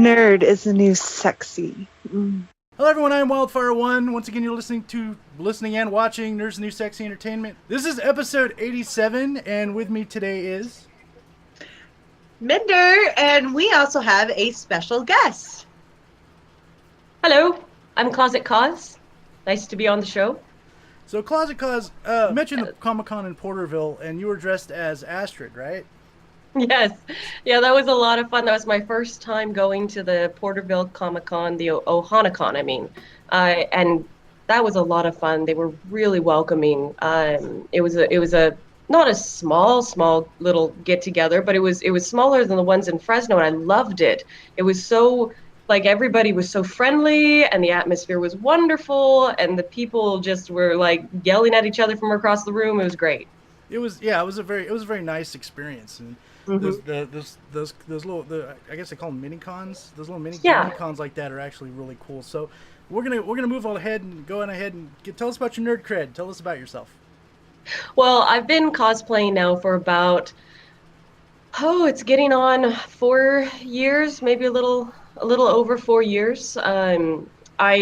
Nerd is the new sexy. Hello everyone, I'm Wildfire1. Once again, you're listening and watching Nerds New Sexy Entertainment. This is episode 87, and with me today is... Minder, and we also have a special guest. Hello, I'm Closetcos. Nice to be on the show. So Closetcos, you mentioned the Comic-Con in Porterville, and you were dressed as Astrid, right? Yes. Yeah, that was a lot of fun. That was my first time going to the Porterville Comic-Con, the Ohanacon, I mean. And that was a lot of fun. They were really welcoming. It was a not a small little get-together, but it was smaller than the ones in Fresno, and I loved it. It was so, like, everybody was so friendly, and the atmosphere was wonderful, and the people just were, like, yelling at each other from across the room. It was great. It was a very nice experience, and those little, I guess they call them mini cons. Those little mini cons like that are actually really cool. So we're gonna move on ahead and go on ahead and tell us about your nerd cred. Tell us about yourself. Well, I've been cosplaying now for about it's getting on 4 years, maybe a little over 4 years. I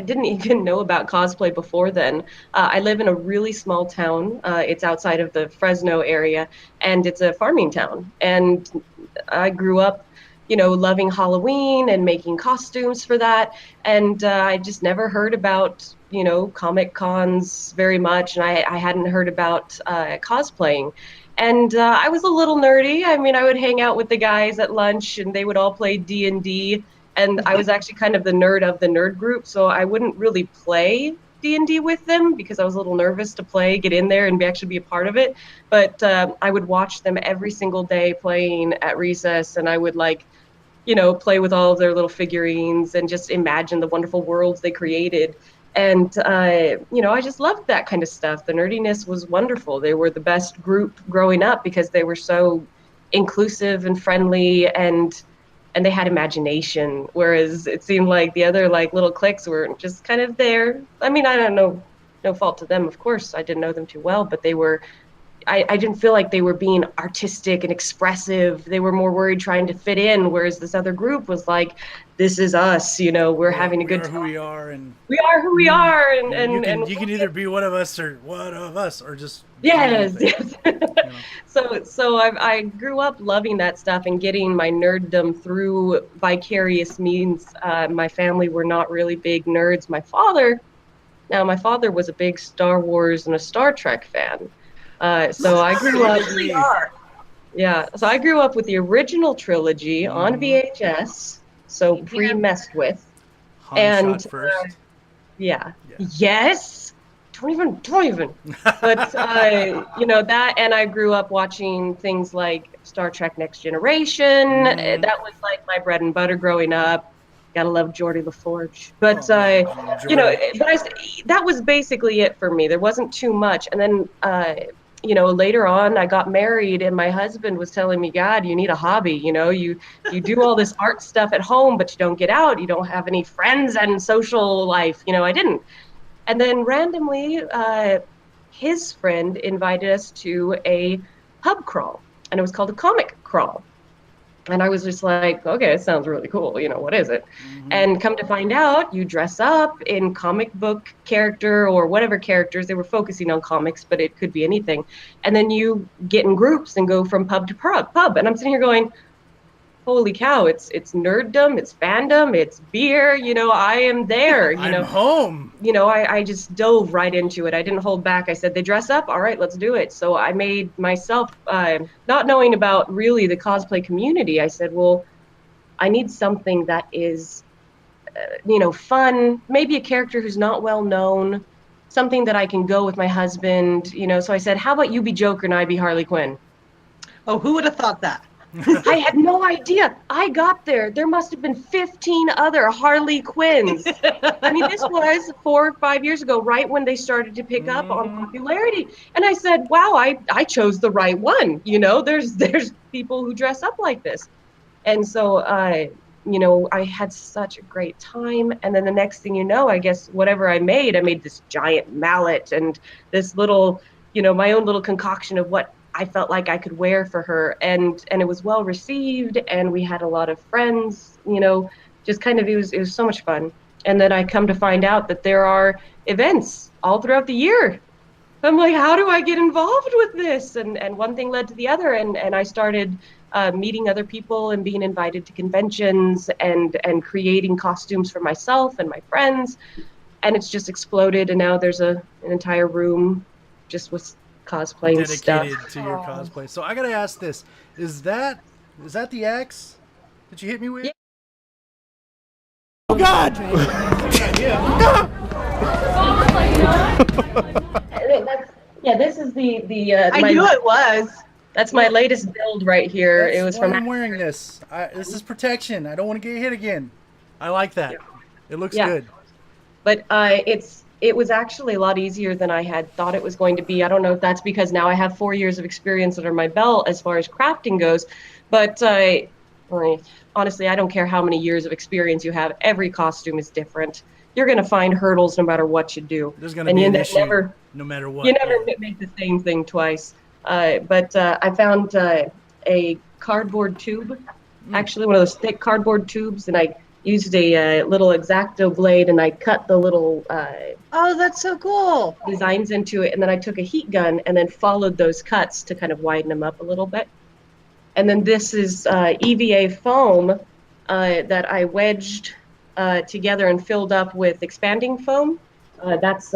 didn't even know about cosplay before then. I live in a really small town. It's outside of the Fresno area, and it's a farming town. And I grew up, loving Halloween and making costumes for that. And I just never heard about, Comic Cons very much. And I hadn't heard about cosplaying. And I was a little nerdy. I mean, I would hang out with the guys at lunch, and they would all play D&D. And I was actually kind of the nerd of the nerd group, so I wouldn't really play D&D with them because I was a little nervous to get in there and actually be a part of it. But I would watch them every single day playing at recess, and I would play with all of their little figurines and just imagine the wonderful worlds they created. And, I just loved that kind of stuff. The nerdiness was wonderful. They were the best group growing up because they were so inclusive and friendly, and they had imagination, whereas it seemed like the other little cliques were just kind of there. I mean, I don't know, no fault to them, of course. I didn't know them too well, but they were, I didn't feel like they were being artistic and expressive. They were more worried trying to fit in, whereas this other group was like, this is us, we're having a good time. Who we are, and we are who we are, and you can either be one of us or just yes. So I grew up loving that stuff and getting my nerddom through vicarious means. My family were not really big nerds. My father was a big Star Wars and a Star Trek fan. So I grew up. Yeah, so I grew up with the original trilogy on VHS, so pre-messed with. Han shot first. Yeah. Yes. Don't even. But that, and I grew up watching things like Star Trek Next Generation. That was like my bread and butter growing up. Gotta love Geordi LaForge. But that was basically it for me. There wasn't too much. And then later on I got married, and my husband was telling me, God, you need a hobby. You do all this art stuff at home, but you don't get out. You don't have any friends and social life. I didn't. And then randomly, his friend invited us to a pub crawl, and it was called a comic crawl. And I was just like, okay, it sounds really cool. What is it? And come to find out, you dress up in comic book character or whatever characters. They were focusing on comics, but it could be anything. And then you get in groups and go from pub to pub. And I'm sitting here going, holy cow, it's nerddom, it's fandom, it's beer, I am there, I'm home. I just dove right into it. I didn't hold back. I said, they dress up, all right, let's do it. So I made myself, not knowing about really the cosplay community, I said, well, I need something that is, fun, maybe a character who's not well known, something that I can go with my husband, So I said, how about you be Joker and I be Harley Quinn? Oh, who would have thought that? I had no idea. I got there. There must have been 15 other Harley Quinns. I mean, this was 4 or 5 years ago, right when they started to pick up on popularity. And I said, wow, I chose the right one. There's people who dress up like this. And so, I had such a great time. And then the next thing you know, I guess whatever I made this giant mallet and this little, my own little concoction of what I felt like I could wear for her, and it was well received, and we had a lot of friends, just kind of, it was so much fun. And then I come to find out that there are events all throughout the year. I'm like, how do I get involved with this? And one thing led to the other, and I started meeting other people and being invited to conventions and creating costumes for myself and my friends, and it's just exploded. And now there's an entire room just with cosplaying dedicated stuff. to your cosplay. So I gotta ask this: Is that the axe that you hit me with? Yeah. Oh God! This is the. I knew it was. That's my latest build right here. It was from. I'm wearing this. This is protection. I don't want to get hit again. I like that. Yeah. It looks good. But it was actually a lot easier than I had thought it was going to be. I don't know if that's because now I have 4 years of experience under my belt as far as crafting goes, but honestly, I don't care how many years of experience you have. Every costume is different. You're going to find hurdles no matter what you do. There's going to be an issue no matter what. You never make the same thing twice. But I found a cardboard tube, actually one of those thick cardboard tubes, and I used a little X-Acto blade, and I cut the little oh, that's so cool, designs into it, and then I took a heat gun and then followed those cuts to kind of widen them up a little bit. And then this is EVA foam that I wedged together and filled up with expanding foam. That's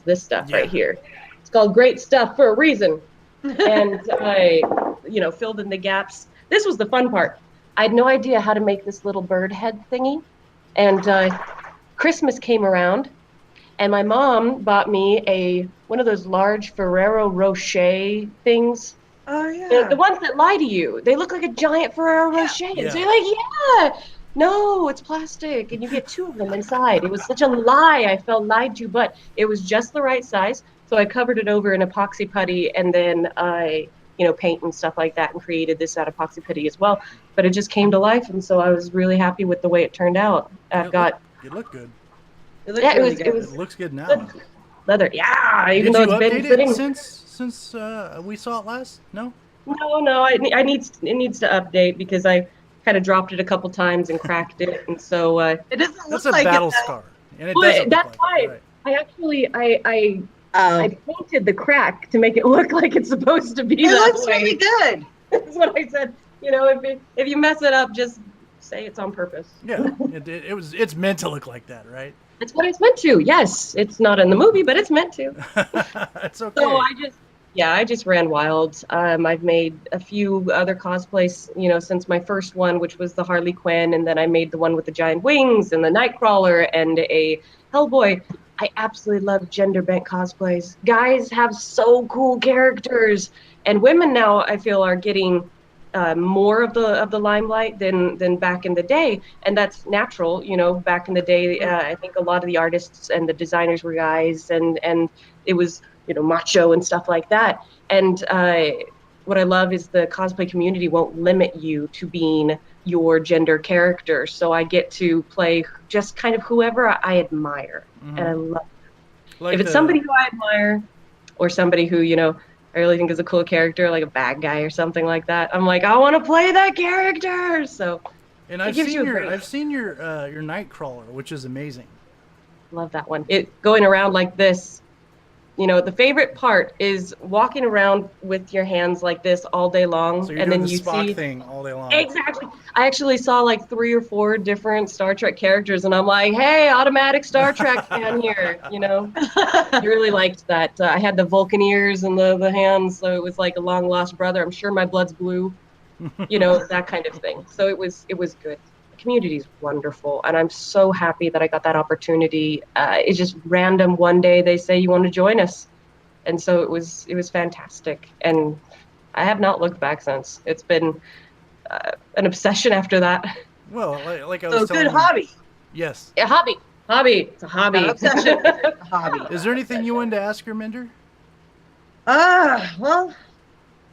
this stuff right here. It's called Great Stuff for a reason. And I, filled in the gaps. This was the fun part. I had no idea how to make this little bird head thingy. And Christmas came around, and my mom bought me one of those large Ferrero Rocher things. Oh, yeah. The ones that lie to you. They look like a giant Ferrero Rocher. Yeah. So you're like, yeah. No, it's plastic, and you get 2 of them inside. It was such a lie. I felt lied to, but it was just the right size. So I covered it over in epoxy putty, and then I, paint and stuff like that, and created this out of epoxy putty as well. But it just came to life, and so I was really happy with the way it turned out. It looked good. It looked really good. It looks good now. Leather, yeah. Even though it's been sitting since we saw it last. No. No. It needs to update because I kind of dropped it a couple times and cracked it, and so it doesn't look that's like a battle scar, and it doesn't. That's why I painted the crack to make it look like it's supposed to be. It looks really good. That's what I said. If you mess it up, just say it's on purpose. Yeah, it's meant to look like that, right? That's what it's meant to. Yes, it's not in the movie, but it's meant to. It's okay. So I just ran wild. I've made a few other cosplays, since my first one, which was the Harley Quinn, and then I made the one with the giant wings and the Nightcrawler and a Hellboy. I absolutely love gender-bent cosplays. Guys have so cool characters, and women now I feel are getting more of the limelight than back in the day, and that's natural. Back in the day, I think a lot of the artists and the designers were guys, and it was macho and stuff like that. And what I love is the cosplay community won't limit you to being your gender character. So I get to play just kind of whoever I admire, and I love it. Like if it's somebody who I admire, or somebody who I really think is a cool character, like a bad guy or something like that, I'm like, I want to play that character. So, and I've seen your Nightcrawler, which is amazing. Love that one. It going around like this. The favorite part is walking around with your hands like this all day long, so you're and doing then the you Spock see thing all day long. Exactly. I actually saw like 3 or 4 different Star Trek characters, and I'm like, hey, automatic Star Trek fan here. I really liked that. I had the Vulcan ears and the hands, so it was like a long lost brother. I'm sure my blood's blue. That kind of thing. So it was good. Community is wonderful, and I'm so happy that I got that opportunity. It's just random. One day they say you want to join us, and so it was fantastic, and I have not looked back since. It's been an obsession after that. Well, like I was telling good you. Hobby. Yes. Yeah, hobby. It's a hobby. Obsession. Hobby. Is there anything you wanted to ask her, Minder? Well,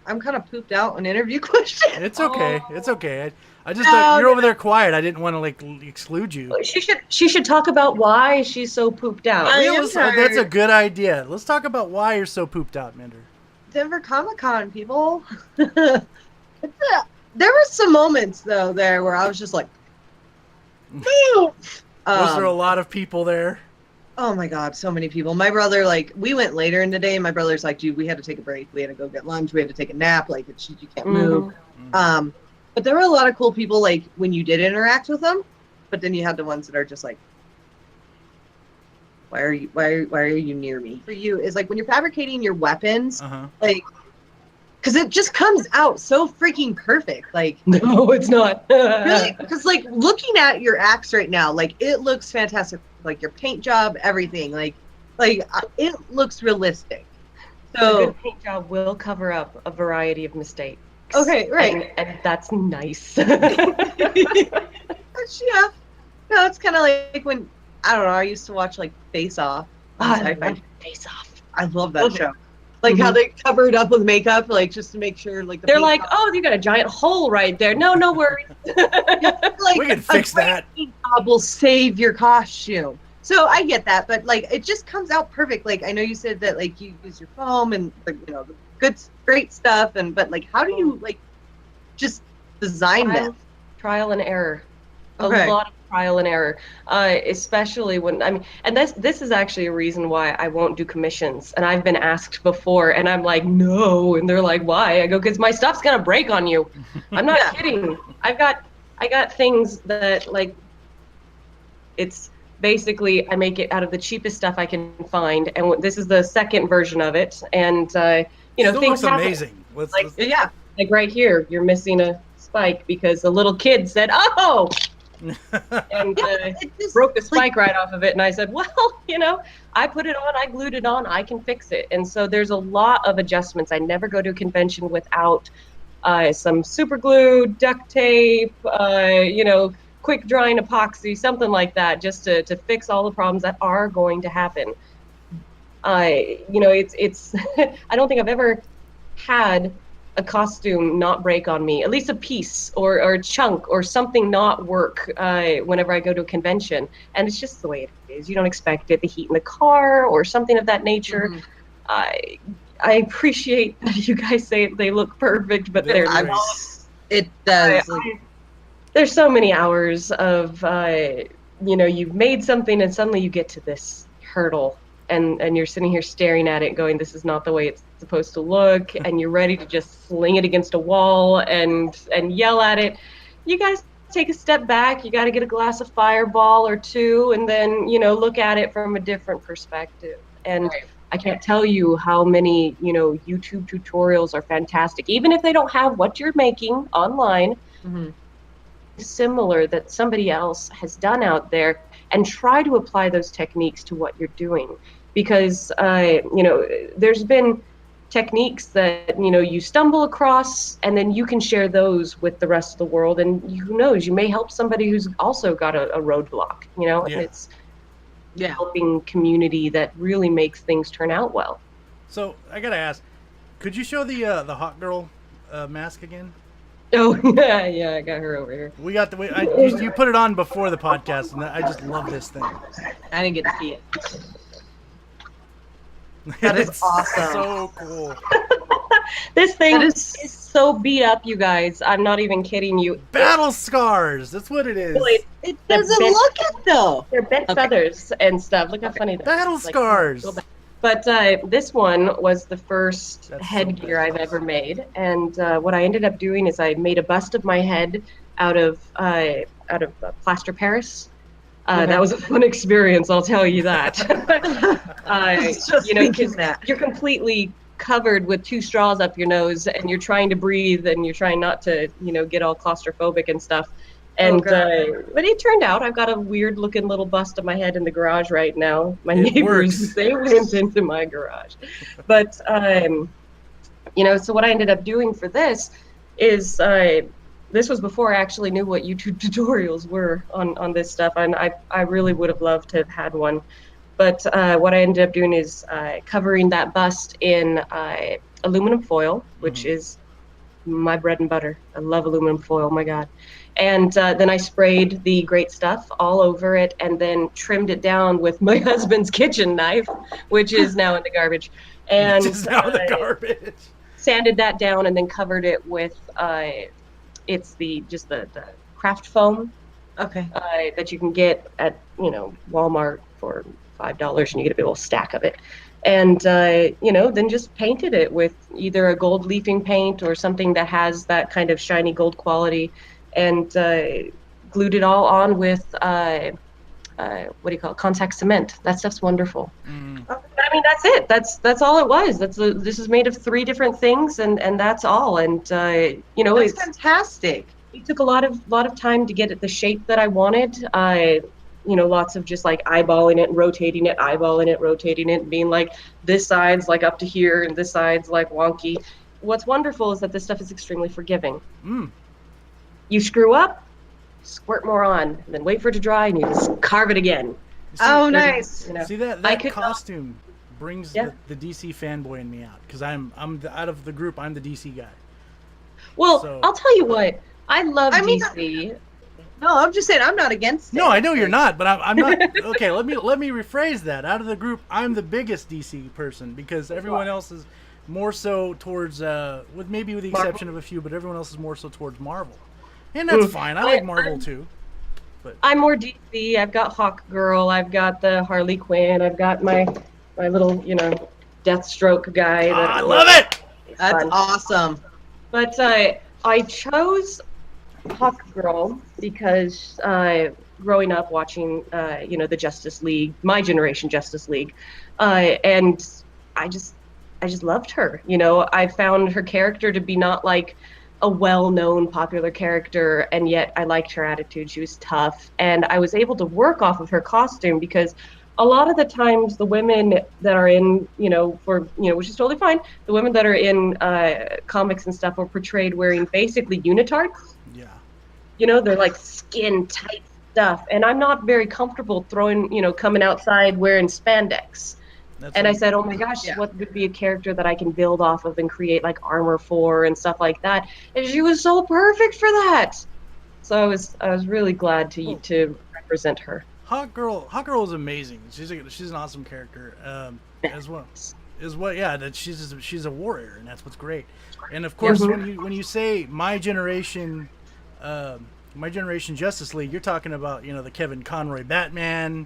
I'm kind of pooped out on interview questions. It's okay. It's okay. I just you're over there quiet. I didn't want to exclude you. She should talk about why she's so pooped out. That's a good idea. Let's talk about why you're so pooped out, Minder. Denver Comic-Con, people. There were some moments though there where I was just like, "Boo!" Was there a lot of people there? Oh my God, so many people. My brother, like, we went later in the day. My brother's like, dude, we had to take a break. We had to go get lunch. We had to take a nap. Like, you can't move. But there were a lot of cool people, like, when you did interact with them. But then you had the ones that are just like, why are you near me? For you is like when you're fabricating your weapons, like, because it just comes out so freaking perfect. Like, no, it's not. Really, because like looking at your axe right now, like it looks fantastic. Like your paint job, everything, like it looks realistic. So a good paint job will cover up a variety of mistakes. Okay, right, and that's nice. Yeah, no, it's kind of like when I don't know. I used to watch like Face Off. I love Face Off. I love that show. Like how they cover it up with makeup, like just to make sure, like they're like, oh, you got a giant hole right there. No worries. Like, we can fix that. Job will save your costume. So I get that, but like it just comes out perfect. Like I know you said that like you use your foam and the great stuff, and but like how do you like just design that? Trial and error. Okay. A lot of trial and error, especially when and this is actually a reason why I won't do commissions. And I've been asked before, and I'm like, no, and they're like, why? I go, because my stuff's gonna break on you. I'm not kidding. I got things that like, it's basically I make it out of the cheapest stuff I can find, and this is the second version of it, and Still things looks happen. amazing. Yeah, like right here, you're missing a spike because a little kid said, oh. And broke the spike right off of it, and I said, well, I put it on, I glued it on, I can fix it. And so there's a lot of adjustments. I never go to a convention without some super glue, duct tape, quick drying epoxy, something like that, just to fix all the problems that are going to happen. It's I don't think I've ever had a costume not break on me, at least a piece or a chunk or something not work whenever I go to a convention. And it's just the way it is. You don't expect it, the heat in the car or something of that nature. I appreciate that you guys say they look perfect, but they're not. It does. There's so many hours of, you've made something and suddenly you get to this hurdle. And you're sitting here staring at it going, this is not the way it's supposed to look, and you're ready to just sling it against a wall and yell at it. You guys take a step back, you got to get a glass of Fireball or two, and then, look at it from a different perspective. And I can't tell you how many, YouTube tutorials are fantastic, even if they don't have what you're making online. Similar that somebody else has done out there, and try to apply those techniques to what you're doing. Because, there's been techniques that, you stumble across, and then you can share those with the rest of the world. And who knows, you may help somebody who's also got a roadblock, and it's helping community that really makes things turn out well. So I got to ask, could you show the hot girl mask again? Oh, yeah, I got her over here. We got you put it on before the podcast, and I just love this thing. I didn't get to see it. That is awesome. So cool. This thing is so beat up, you guys. I'm not even kidding you. Battle scars. That's what it is. It doesn't look it though. They're bent feathers and stuff. Look how funny that is. Battle scars. But this one was the first headgear I've ever made, and what I ended up doing is I made a bust of my head out of plaster Paris. That was a fun experience, I'll tell you that. You're completely covered with two straws up your nose, and you're trying to breathe, and you're trying not to, get all claustrophobic and stuff. And but it turned out I've got a weird-looking little bust of my head in the garage right now. My neighbors, they went into my garage. But so what I ended up doing for this is. This was before I actually knew what YouTube tutorials were on this stuff, and I really would have loved to have had one. But what I ended up doing is covering that bust in aluminum foil, which is my bread and butter. I love aluminum foil, oh my God. And then I sprayed the great stuff all over it, and then trimmed it down with my husband's kitchen knife, which is now in the garbage. and Just out the garbage. sanded that down, and then covered it with it's the craft foam Okay. that you can get at Walmart for $5, and you get a big old stack of it. And then just painted it with either a gold leafing paint or something that has that kind of shiny gold quality, and glued it all on with what do you call it? Contact cement. That stuff's wonderful. But, I mean, that's it. That's all it was. This is made of 3 different things, and that's all. And That's it's fantastic. it took a lot of time to get it the shape that I wanted. Lots of just like eyeballing it, rotating it, and being like, this side's like up to here and this side's like wonky. What's wonderful is that this stuff is extremely forgiving. You screw up, squirt more on, and then wait for it to dry, and you just carve it again. Oh, nice. See that costume brings the DC fanboy in me out, because I'm out of the group, I'm the DC guy. Well, So- I'll tell you what, I love DC. No, I'm just saying I'm not against it. No, I know you're not, but I'm not. Okay, let me rephrase that. Out of the group, I'm the biggest DC person, because everyone else is more so towards, with the exception of a few, but everyone else is more so towards Marvel, and that's fine. I like Marvel too. But I'm more DC. I've got Hawk Girl. I've got the Harley Quinn. I've got my little Deathstroke guy. I love it. That's awesome. But I chose Hawk Girl because growing up watching the Justice League, my generation Justice League, and I just loved her. I found her character to be not like a well-known popular character, and yet I liked her attitude. She was tough, and I was able to work off of her costume, because a lot of the times the women that are in, which is totally fine, the women that are in comics and stuff are portrayed wearing basically unitards. Yeah. They're like skin tight stuff, and I'm not very comfortable coming outside wearing spandex. I said, oh my gosh, what would be a character that I can build off of and create like armor for and stuff like that? And she was so perfect for that. So I was really glad to represent her. Hawk Girl is amazing. She's an awesome character as well. That she's a warrior, and that's what's great. And of course, when you say my generation Justice League, you're talking about the Kevin Conroy Batman.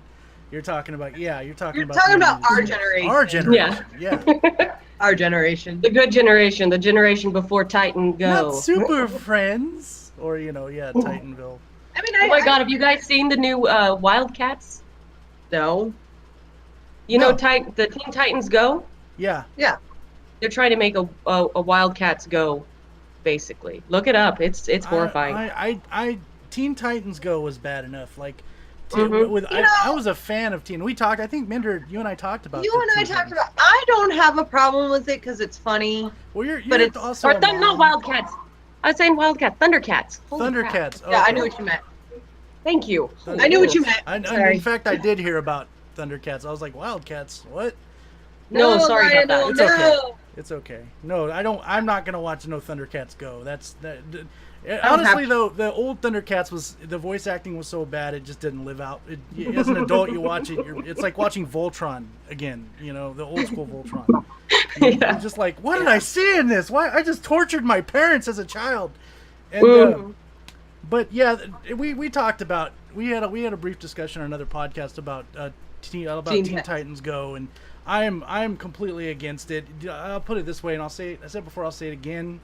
You're talking about our generation. Our generation. Yeah. Our generation. The good generation, the generation before Titan Go. Not Super Friends or Titanville. I mean, oh my God, have you guys seen the new Wildcats? No. The Teen Titans Go? Yeah. Yeah. They're trying to make a Wildcats Go, basically. Look it up. It's horrifying. I Teen Titans Go was bad enough. Like, I was a fan of Teen. We talked. I think Minder, you and I talked about. I don't have a problem with it because it's funny. Well, you're but it's also not Wildcats. I was saying Wildcats, Thundercats. Thundercats. Oh, yeah, I knew what you meant. Thank you. I knew what you meant. In fact, I did hear about Thundercats. I was like, Wildcats? What? No, sorry about that. It's okay. It's okay. No, I don't. I'm not gonna watch no Thundercats Go. Honestly, though, the old Thundercats the voice acting was so bad it just didn't live out. As an adult, you watch it. It's like watching Voltron again. The old school Voltron. You're just like, what did I see in this? Why? I just tortured my parents as a child. And but yeah, we talked about we had a brief discussion on another podcast about Teen Titans Go, and I'm completely against it. I'll put it this way, and I said it before, I'll say it again.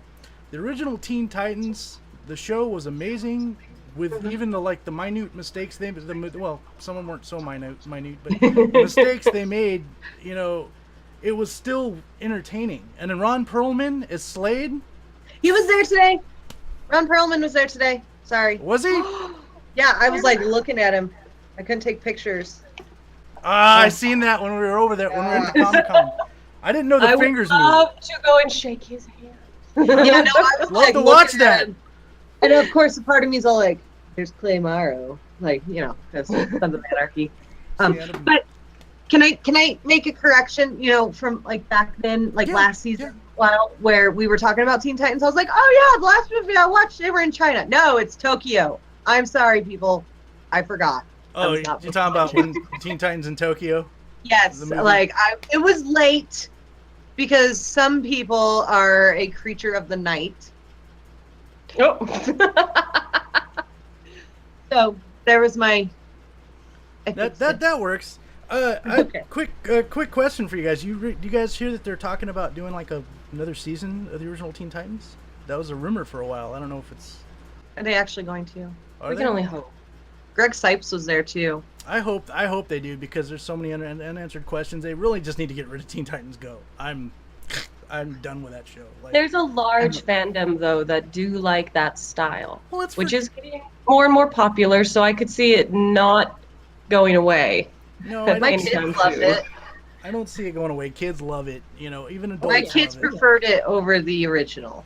The original Teen Titans, the show was amazing, with even the minute mistakes some of them weren't so minute, but the mistakes they made, it was still entertaining. And then Ron Perlman is Slade. He was there today. Ron Perlman was there today. Sorry. Was he? Yeah, I was like looking at him. I couldn't take pictures. I seen that when we were over there, when we were at the Comic-Con. I didn't know the fingers moved. I would love to go and shake his hand. Yeah, no, I was love to watch that. And of course, a part of me is all like, "There's Clay Morrow," because Sons of Anarchy. But can I make a correction? From back then, last season, where we were talking about Teen Titans, I was like, "Oh yeah, the last movie I watched, they were in China." No, it's Tokyo. I'm sorry, people, I forgot. Oh, you're talking about when Teen Titans in Tokyo? Yes, it was late. because some people are a creature of the night. Oh. So there was my. That works. Okay. Quick question for you guys. Do you guys hear that they're talking about doing like another season of the original Teen Titans? That was a rumor for a while. I don't know if it's. Are they actually going to? We can only hope. Greg Sipes was there too. I hope they do, because there's so many unanswered questions. They really just need to get rid of Teen Titans Go. I'm done with that show. Like, There's a large fandom though that do like that style, well, which is getting more and more popular. So I could see it not going away. No, My kids love it. I don't see it going away. Kids love it. You know, even adults. My kids love it. preferred it over the original.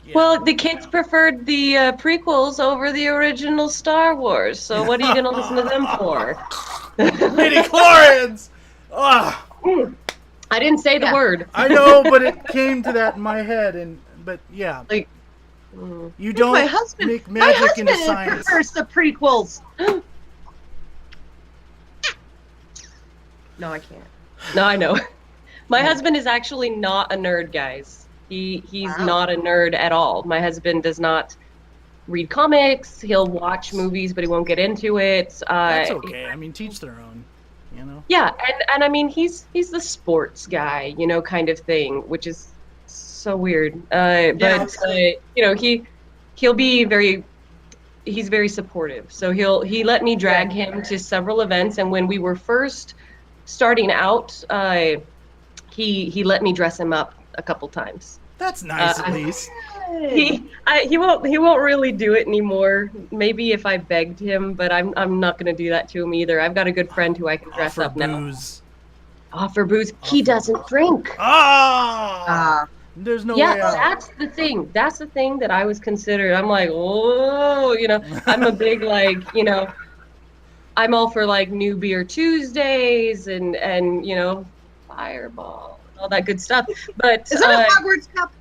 Yeah. Well, the kids preferred the prequels over the original Star Wars. So what are you going to listen to them for? Midi-chlorians! Ah. I didn't say the word. I know, but it came to that in my head, but yeah. Like, you don't make magic into science. Prefers the prequels. No, I can't. No, I know. My husband is actually not a nerd, guys. He's not a nerd at all. My husband does not read comics. He'll watch movies, but he won't get into it. That's okay. I mean, teach their own. You know. Yeah, and I mean he's the sports guy, you know, kind of thing, which is so weird. But you know, he's very supportive. So he let me drag him to several events, and when we were first starting out, he let me dress him up a couple times. That's nice, at least. He won't really do it anymore. Maybe if I begged him, but I'm not going to do that to him either. I've got a good friend who I can dress up booze. now. Offer booze. He doesn't drink. There's no way out. That's the thing. That's the thing that I was considered. I'm like, oh, you know, I'm a big you know, I'm all for New Beer Tuesdays and you know, Fireball. All that good stuff, but is that a Hogwarts cup?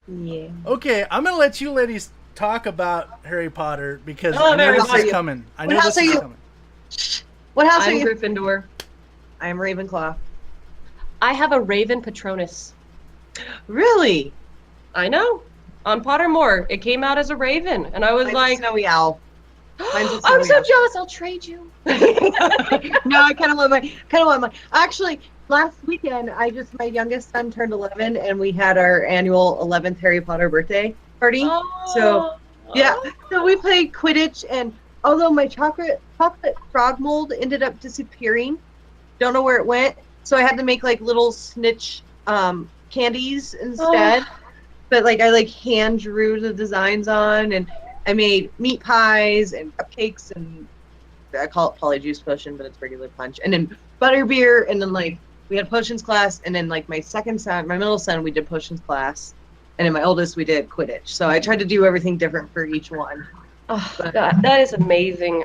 Yeah. Okay, I'm gonna let you ladies talk about Harry Potter because I know this is coming. I know this is coming. What house are I'm you? Gryffindor. I am Ravenclaw. I have a Raven Patronus. Really? I know. On Pottermore, it came out as a Raven, and I was Mine's like, a snowy owl. I'm so jealous. I'll trade you. No, I kind of want my. Actually, last weekend, my youngest son turned 11, and we had our annual 11th Harry Potter birthday party. Oh. So, yeah. So we played Quidditch, and although my chocolate frog mold ended up disappearing, don't know where it went. So I had to make little snitch candies instead. Oh. But I hand drew the designs on, and I made meat pies and cupcakes, and I call it polyjuice potion, but it's regular punch. And then butterbeer, and then we had potions class, and then my middle son, we did potions class, and then my oldest, we did Quidditch. So I tried to do everything different for each one. Oh, God, that is amazing.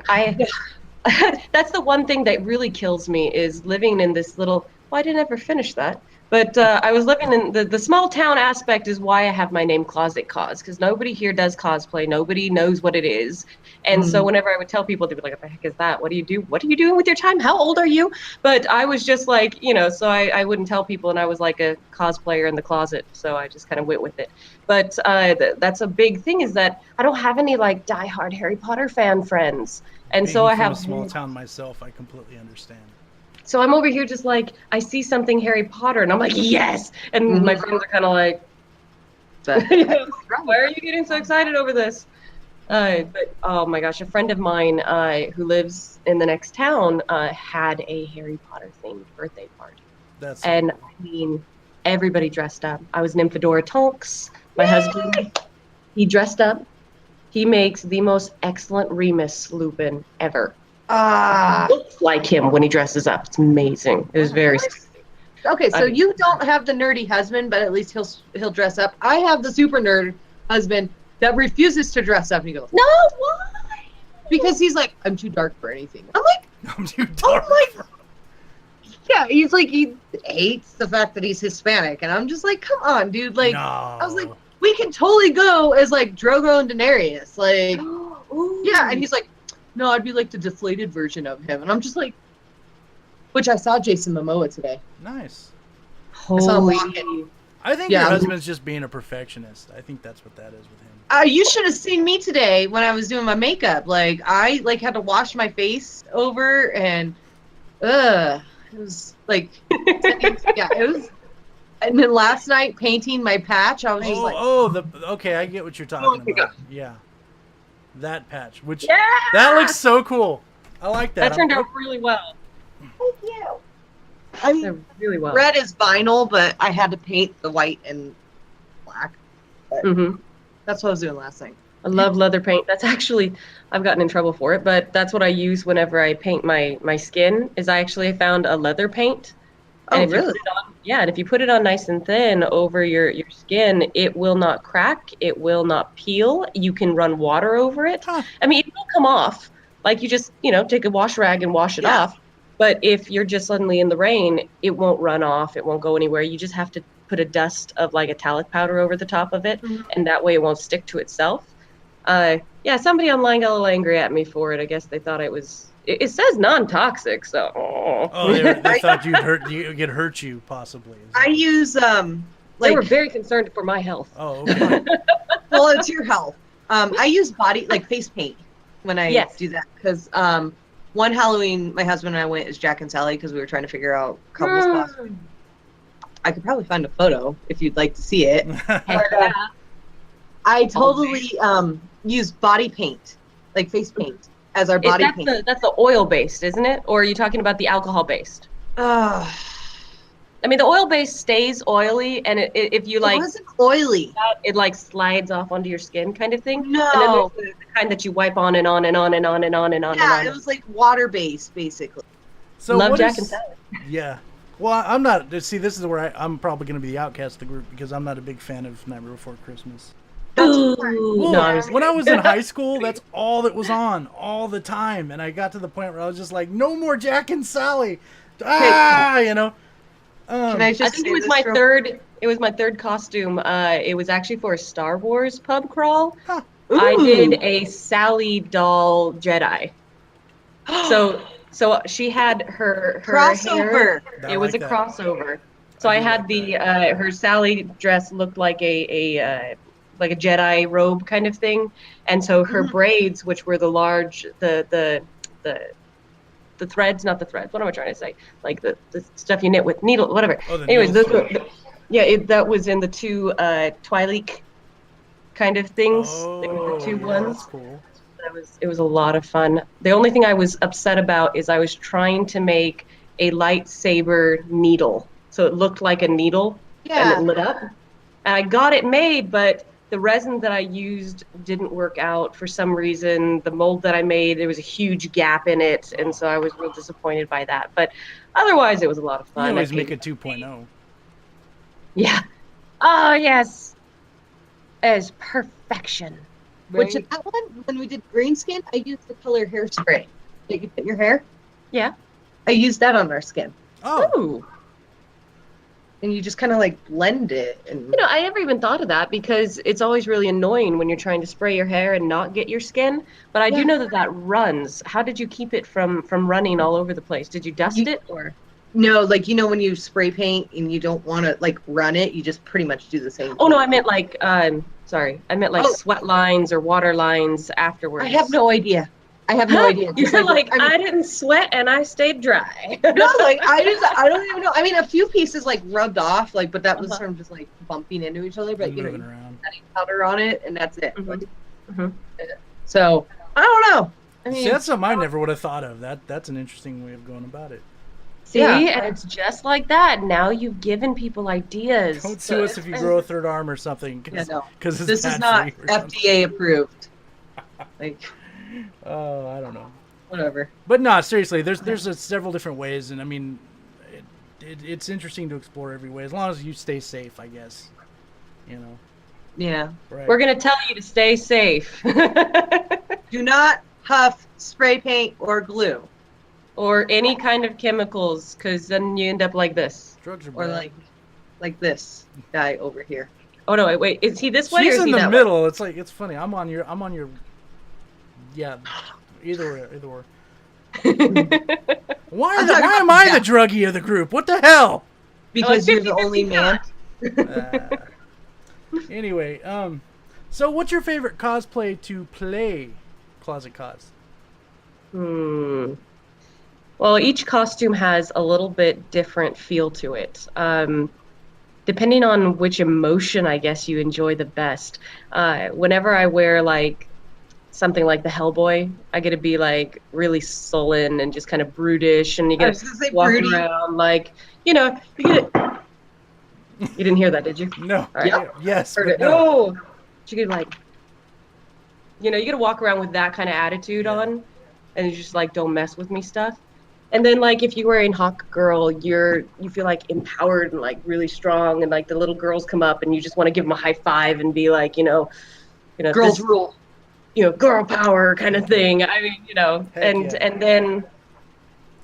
That's the one thing that really kills me is living in this little. Well, I didn't ever finish that. But I was living in the small town aspect is why I have my name Closetcos, because nobody here does cosplay. Nobody knows what it is. And so whenever I would tell people, they'd be like, what the heck is that? What do you do? What are you doing with your time? How old are you? But I was just you know, so I wouldn't tell people, and I was like a cosplayer in the closet. So I just kind of went with it. But that's a big thing is that I don't have any diehard Harry Potter fan friends. And so I have a small town myself. I completely understand. So I'm over here just I see something Harry Potter, and I'm like, yes! And my friends are kind of like, why are you getting so excited over this? But, oh my gosh, a friend of mine who lives in the next town had a Harry Potter themed birthday party. I mean, everybody dressed up. I was Nymphadora Tonks. My husband, he dressed up. He makes the most excellent Remus Lupin ever. Looks like him when he dresses up. It's amazing. It was very. Okay, so you don't have the nerdy husband, but at least he'll dress up. I have the super nerd husband that refuses to dress up. And he goes, no, why? Because he's like, I'm too dark for anything. I'm like, I'm too dark. Yeah, he's he hates the fact that he's Hispanic, and I'm just like, come on, dude. No. I was like, we can totally go as Drogo and Daenerys, Ooh. Yeah, and he's like, no, I'd be like the deflated version of him. And I'm just like, which I saw Jason Momoa today. Nice. I saw him walking. I think your husband's just being a perfectionist. I think that's what that is with him. You should have seen me today when I was doing my makeup. Like, I had to wash my face over, and it was like, yeah, it was. And then last night painting my patch, I was just like, okay, I get what you're talking about. Yeah, that patch, which that looks so cool. I like that. That turned out really well. Thank you. I mean, really well. Red is vinyl, but I had to paint the white and black. That's what I was doing last night. I love leather paint. That's actually, I've gotten in trouble for it, but that's what I use whenever I paint my skin. Is I actually found a leather paint. And if really? You put it on, and if you put it on nice and thin over your skin, it will not crack. It will not peel. You can run water over it. Huh. I mean, it will come off. Like you just, take a wash rag and wash it off. But if you're just suddenly in the rain, it won't run off. It won't go anywhere. You just have to put a dust of like a talc powder over the top of it, and that way it won't stick to itself. Somebody online got a little angry at me for it. I guess they thought it was. It says non-toxic, so. Oh, they thought you'd hurt you possibly. I use they were very concerned for my health. Oh, okay. Well, it's your health. I use face paint when I do that because one Halloween, my husband and I went as Jack and Sally because we were trying to figure out couples costumes. I could probably find a photo if you'd like to see it. I totally use body paint, like face paint, as our body paint. That's the oil-based, isn't it? Or are you talking about the alcohol-based? I mean, the oil-based stays oily, and if you like... It wasn't oily. It like slides off onto your skin kind of thing? No. And then there's the kind that you wipe on and on and on and on and on and on and on. Yeah, it was like water-based, basically. So Love Jack and Sally. Yeah. Well, I'm not... See, this is where I'm probably going to be the outcast of the group because I'm not a big fan of Nightmare Before Christmas. Ooh, when I was in high school, that's all that was on all the time. And I got to the point where I was just like, no more Jack and Sally. Can I just I think it was my third. It was my third costume. It was actually for a Star Wars pub crawl. Huh. I did a Sally doll Jedi. So she had her crossover. Hair. It was a crossover. So I had her Sally dress looked like a Jedi robe kind of thing, and so her braids, which were the large the threads, not the threads. What am I trying to say? Like the stuff you knit with needle, whatever. Anyways, that was in the two Twi'lek kind of things. They were the two ones. That's cool. It was a lot of fun. The only thing I was upset about is I was trying to make a lightsaber needle, so it looked like a needle and it lit up. And I got it made, but the resin that I used didn't work out for some reason. The mold that I made, there was a huge gap in it, and so I was real disappointed by that. But otherwise, it was a lot of fun. You always make it 2.0. Yeah. Oh, yes. As perfection. Right. Which that one, when we did green skin, I used the color hairspray that you put in your hair. Yeah. I used that on our skin. Oh. Ooh. And you just kind of like blend it. And I never even thought of that because it's always really annoying when you're trying to spray your hair and not get your skin. But I do know that runs. How did you keep it from running all over the place? Did you dust it or? No, like, when you spray paint and you don't want to like run it, you just pretty much do the same thing. Oh, no, I meant like, sweat lines or water lines afterwards. I have no idea. You're like, I didn't sweat and I stayed dry. No, like, I don't even know. I mean, a few pieces like rubbed off, like, but that was from just like bumping into each other. But, moving around. Setting powder on it and that's it. So, I don't know. I mean, see, that's something I never would have thought of. That's an interesting way of going about it. See, and it's just like that. Now you've given people ideas. Don't sue us if you grow a third arm or something. Because this is not FDA approved. Like, oh, I don't know. Whatever. But no, seriously, there's several different ways, and I mean, it's interesting to explore every way as long as you stay safe, I guess. Yeah. Right. We're gonna tell you to stay safe. Do not huff spray paint or glue. Or any kind of chemicals, because then you end up like this. Drugs are bad. Or like this guy over here. Oh no! Wait. Is he this way? She's or is in he the that middle. way? It's like it's funny. I'm on your. Yeah. Either or. Why am I the druggie of the group? What the hell? Because you're the only man. Anyway, so what's your favorite cosplay to play, Closetcos? Well, each costume has a little bit different feel to it. Depending on which emotion, I guess, you enjoy the best. Whenever I wear like something like the Hellboy, I get to be like really sullen and just kind of brutish, and you get to walk around like, you know, you didn't hear that, did you? No. Right. Yep. Yes. Heard it. No. Oh, you could like, you know, you get to walk around with that kind of attitude on, and you just like, don't mess with me stuff. And then like if you're wearing Hawk Girl, you feel like empowered and like really strong, and like the little girls come up and you just want to give them a high five and be like, you know, Girls rule. You know, girl power kind of thing. I mean, you know, and then,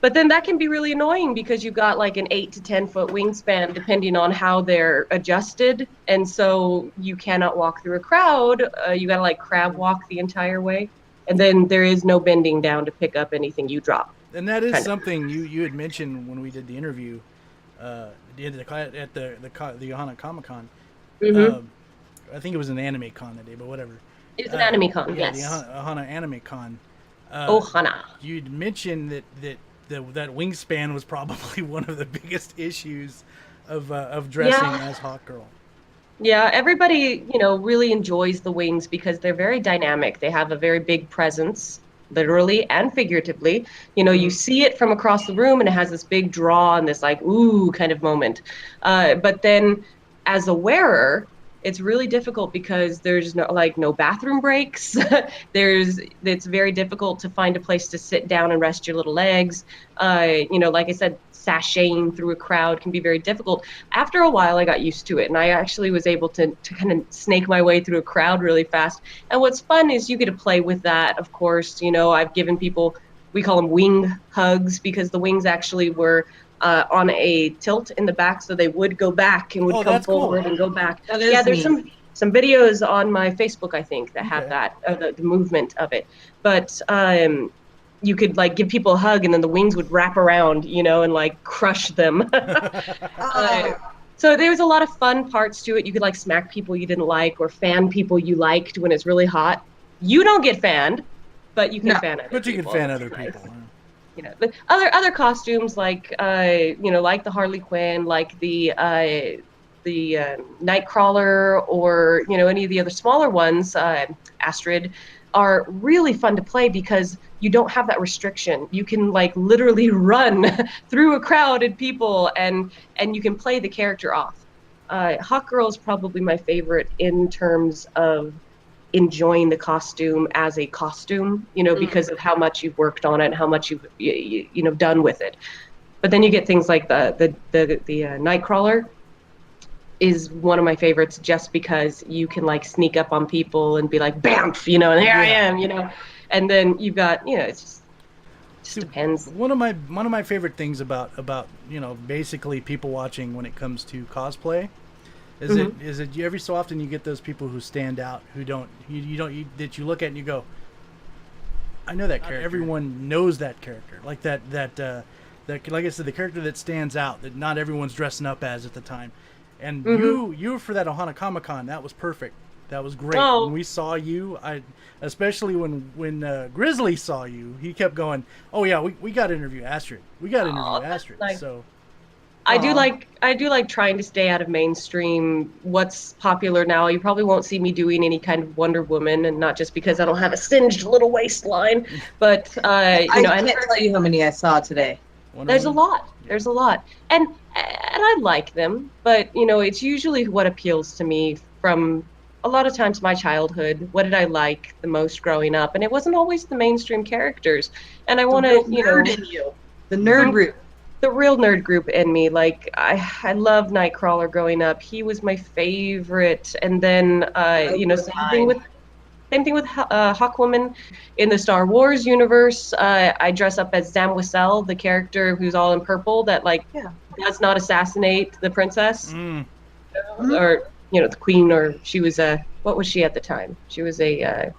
but then that can be really annoying because you've got like an 8 to 10 foot wingspan depending on how they're adjusted, and so you cannot walk through a crowd. You gotta like crab walk the entire way, and then there is no bending down to pick up anything you drop. And that is something you had mentioned when we did the interview at the Ohana Comic Con. I think it was an anime con that day, but whatever. It was an anime con, yes. The Ohana Anime Con. Ohana. You'd mentioned that wingspan was probably one of the biggest issues of dressing as Hawk Girl. Yeah, everybody, you know, really enjoys the wings because they're very dynamic. They have a very big presence, literally and figuratively. You know, you see it from across the room and it has this big draw and this like, ooh, kind of moment. But then as a wearer, it's really difficult because there's no bathroom breaks. It's very difficult to find a place to sit down and rest your little legs. You know, like I said, sashaying through a crowd can be very difficult. After a while, I got used to it, and I actually was able to kind of snake my way through a crowd really fast. And what's fun is you get to play with that, of course. You know, I've given people, we call them wing hugs, because the wings actually were on a tilt in the back, so they would go back and would come forward and go back. There's some videos on my Facebook, I think, that have that, the movement of it. But you could like give people a hug, and then the wings would wrap around, you know, and like crush them. So there was a lot of fun parts to it. You could like smack people you didn't like, or fan people you liked when it's really hot. You don't get fanned, but you can fan other people. But you can fan other people. You know, but other costumes like you know, like the Harley Quinn, like the Nightcrawler, or you know, any of the other smaller ones, Astrid, are really fun to play because you don't have that restriction. You can like literally run through a crowd and people, and you can play the character off. Hawk Girl is probably my favorite in terms of enjoying the costume as a costume, you know, because of how much you've worked on it and how much you've you know, done with it. But then you get things like the Nightcrawler is one of my favorites, just because you can like sneak up on people and be like, bamf, you know, and here I am, you know. And then you've got, you know, it just depends. One of my favorite things about you know, basically people watching when it comes to cosplay is that every so often you get those people who stand out, who that you look at and you go, I know that character. Everyone knows that character, like that like I said, the character that stands out that not everyone's dressing up as at the time. And you for that Ohana Comic Con, that was perfect. That was great. Oh. When we saw you, especially when Grizzly saw you, he kept going, "Oh yeah, we got to interview Astrid. We got to interview Astrid." Nice. So I do like trying to stay out of mainstream. What's popular now, you probably won't see me doing any kind of Wonder Woman, and not just because I don't have a singed little waistline, but I can't tell you how many I saw today. There's a lot. There's a lot. And I like them, but you know, it's usually what appeals to me from a lot of times my childhood. What did I like the most growing up? And it wasn't always the mainstream characters. And I want to, you know, the nerd group. The real nerd group in me. Like I loved Nightcrawler growing up. He was my favorite. And then you know, same thing with Hawkwoman in the Star Wars universe. I dress up as Zam Wesell, the character who's all in purple that does not assassinate the princess, or you know, the queen, or she was what was she at the time? She was a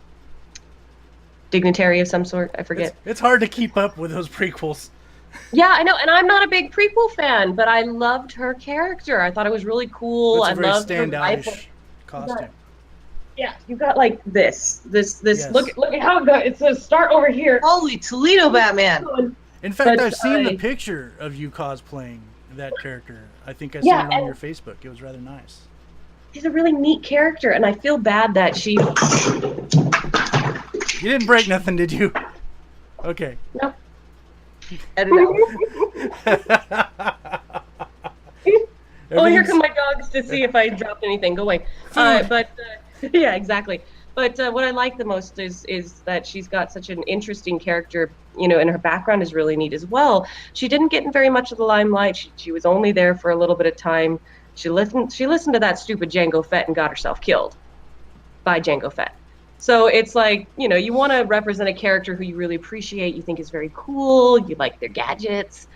dignitary of some sort. I forget. It's hard to keep up with those prequels. Yeah, I know, and I'm not a big prequel fan, but I loved her character. I thought it was really cool. It's a very I loved her standoutish costume. Yeah, you got like this. Yes. Look at how it says start over here. Holy Toledo, Batman! In fact, But I've seen the picture of you cosplaying that character. I think I saw it on your Facebook. It was rather nice. She's a really neat character, and I feel bad that she. You didn't break nothing, did you? Okay. No. Edit out. Oh, here come my dogs to see if I dropped anything. Go away. Yeah, exactly. But what I like the most is that she's got such an interesting character, you know, and her background is really neat as well. She didn't get in very much of the limelight. She was only there for a little bit of time. She listened to that stupid Jango Fett and got herself killed by Jango Fett. So it's like, you know, you want to represent a character who you really appreciate, you think is very cool, you like their gadgets,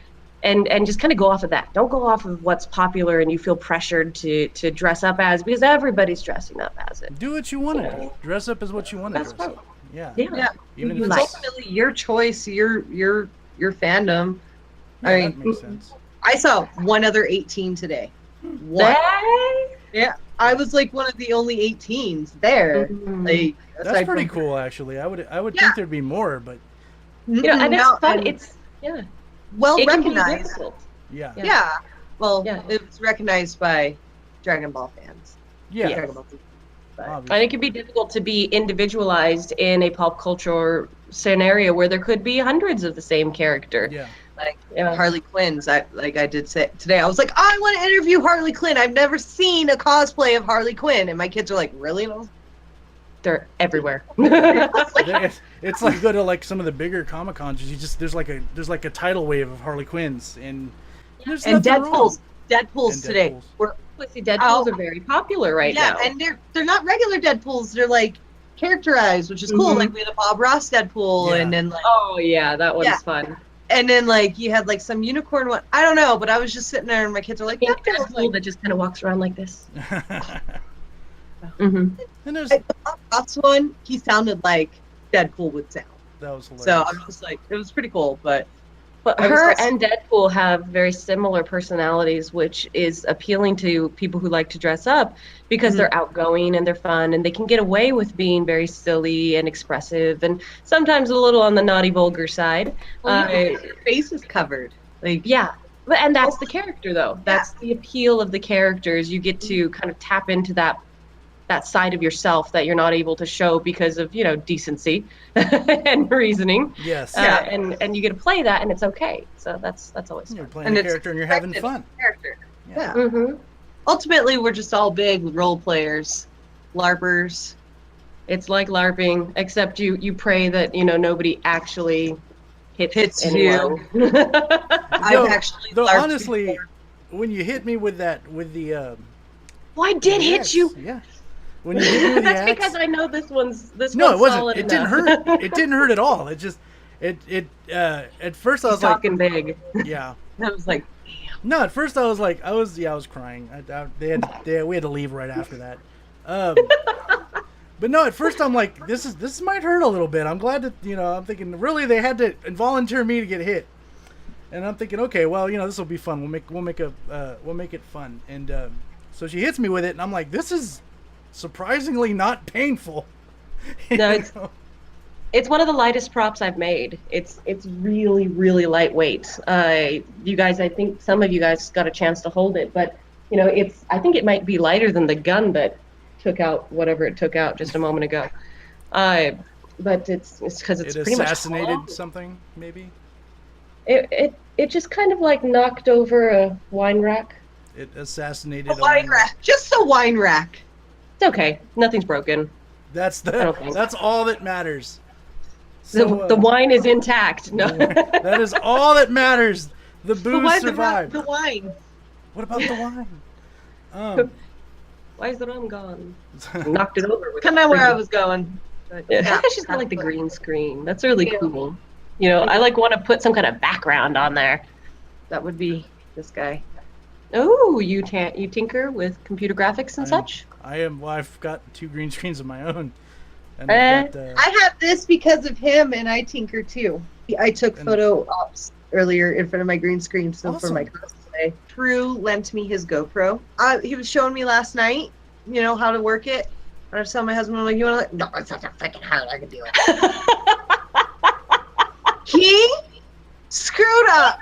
and just kind of go off of that. Don't go off of what's popular and you feel pressured to dress up as, because everybody's dressing up as it. Do what you want to do. Dress up as what you want to That's dress right. up. Yeah. Yeah. Even if It's it's, ultimately your choice, your fandom. yeah, I that mean, makes sense. I saw one other 18 today. One. That- Yeah, I was like one of the only 18s there. Like That's aside pretty from- cool, actually. I would Yeah. think there'd be more, but You know, and No, it's fun. and It's well it can be recognized. difficult. yeah. Yeah. Well, Yeah. it was recognized by Dragon Ball fans. Yeah. Dragon Ball Z. But- Obviously. And it can be difficult to be individualized in a pop culture scenario where there could be hundreds of the same character. Yeah. Like Yeah. Harley Quinn's, I did say today. I was like, I want to interview Harley Quinn. I've never seen a cosplay of Harley Quinn, and my kids are like, really? And I was They're everywhere. It's like go to like some of the bigger Comic Cons. You just there's like a tidal wave of Harley Quinns and there's and nothing wrong. Deadpool's And today. Deadpools. Were See, Deadpools are very popular right yeah, now. and they're not regular Deadpools. They're like characterized, which is cool. Mhm. Like we had a Bob Ross Deadpool, Yeah. and then like Oh yeah, that one's Yeah. fun. and then like you had like some unicorn one. I don't know, but I was just sitting there, and my kids are like, Pink Deadpool's Deadpool like, that just kind of walks around like this. Mm-hmm. And there's the Bob Ross one. He sounded like Deadpool would sound. that was hilarious. So I'm just like, it was pretty cool, but. But I was her also- and Deadpool have very similar personalities, which is appealing to people who like to dress up because Mhm. they're outgoing and they're fun and they can get away with being very silly and expressive and sometimes a little on the naughty, vulgar side. Your face is covered. Like Yeah, and that's the character, though. That's the appeal of the characters. You get to kind of tap into that side of yourself that you're not able to show because of, you know, decency and reasoning. yes. And you get to play that, and it's okay. So that's always You're fun. playing And a it's character and you're having expected. fun. character. Yeah. Mm-hmm. Ultimately, we're just all big role players, LARPers. It's like LARPing, except you pray that, you know, nobody actually hits you. anyone. I've actually Though LARPed honestly, before. when you hit me with the Well, I did hit axe, you. Yeah. When you hit me with the That's axe, because I know this one's no, it wasn't. solid It didn't enough. hurt. It didn't hurt at all. It just at first I was like, Talking big. yeah. I was like, No, at first I was like, I was crying. We had to leave right after that. But no, at first I'm like, this might hurt a little bit. I'm glad that, you know, I'm thinking really they had to involunteer me to get hit, and I'm thinking, okay, well, you know, this will be fun. We'll make it fun. And so she hits me with it, and I'm like, this is surprisingly not painful. No, You it's know? it's one of the lightest props I've made. It's really, really lightweight. You guys, I think some of you guys got a chance to hold it, but you know, I think it might be lighter than the gun that took out whatever it took out just a moment ago. But it's because it's It pretty much assassinated hollow. something, maybe. It just kind of like knocked over a wine rack. It assassinated a wine rack, just a wine rack. It's okay. Nothing's broken. That's Okay. that's all that matters. The, So, the wine is intact. No. that is all that matters. The booze Why survived. the wine? What about the wine? Why is the rum gone? Knocked it over. With Kind of where I was going. But, Yeah, she's got like the green screen. That's really Yeah. cool. You know, I like want to put some kind of background on there. That would be this guy. Oh, you tinker with computer graphics and such? I am. Well, I've got 2 green screens of my own. And they've got, I have this because of him, and I tinker too. I took photo ops earlier in front of my green screen, so for my cosplay. Drew lent me his GoPro. He was showing me last night, how to work it. And I was telling my husband, I'm like, you want to? No, it's not that freaking hard. I can do it. He screwed up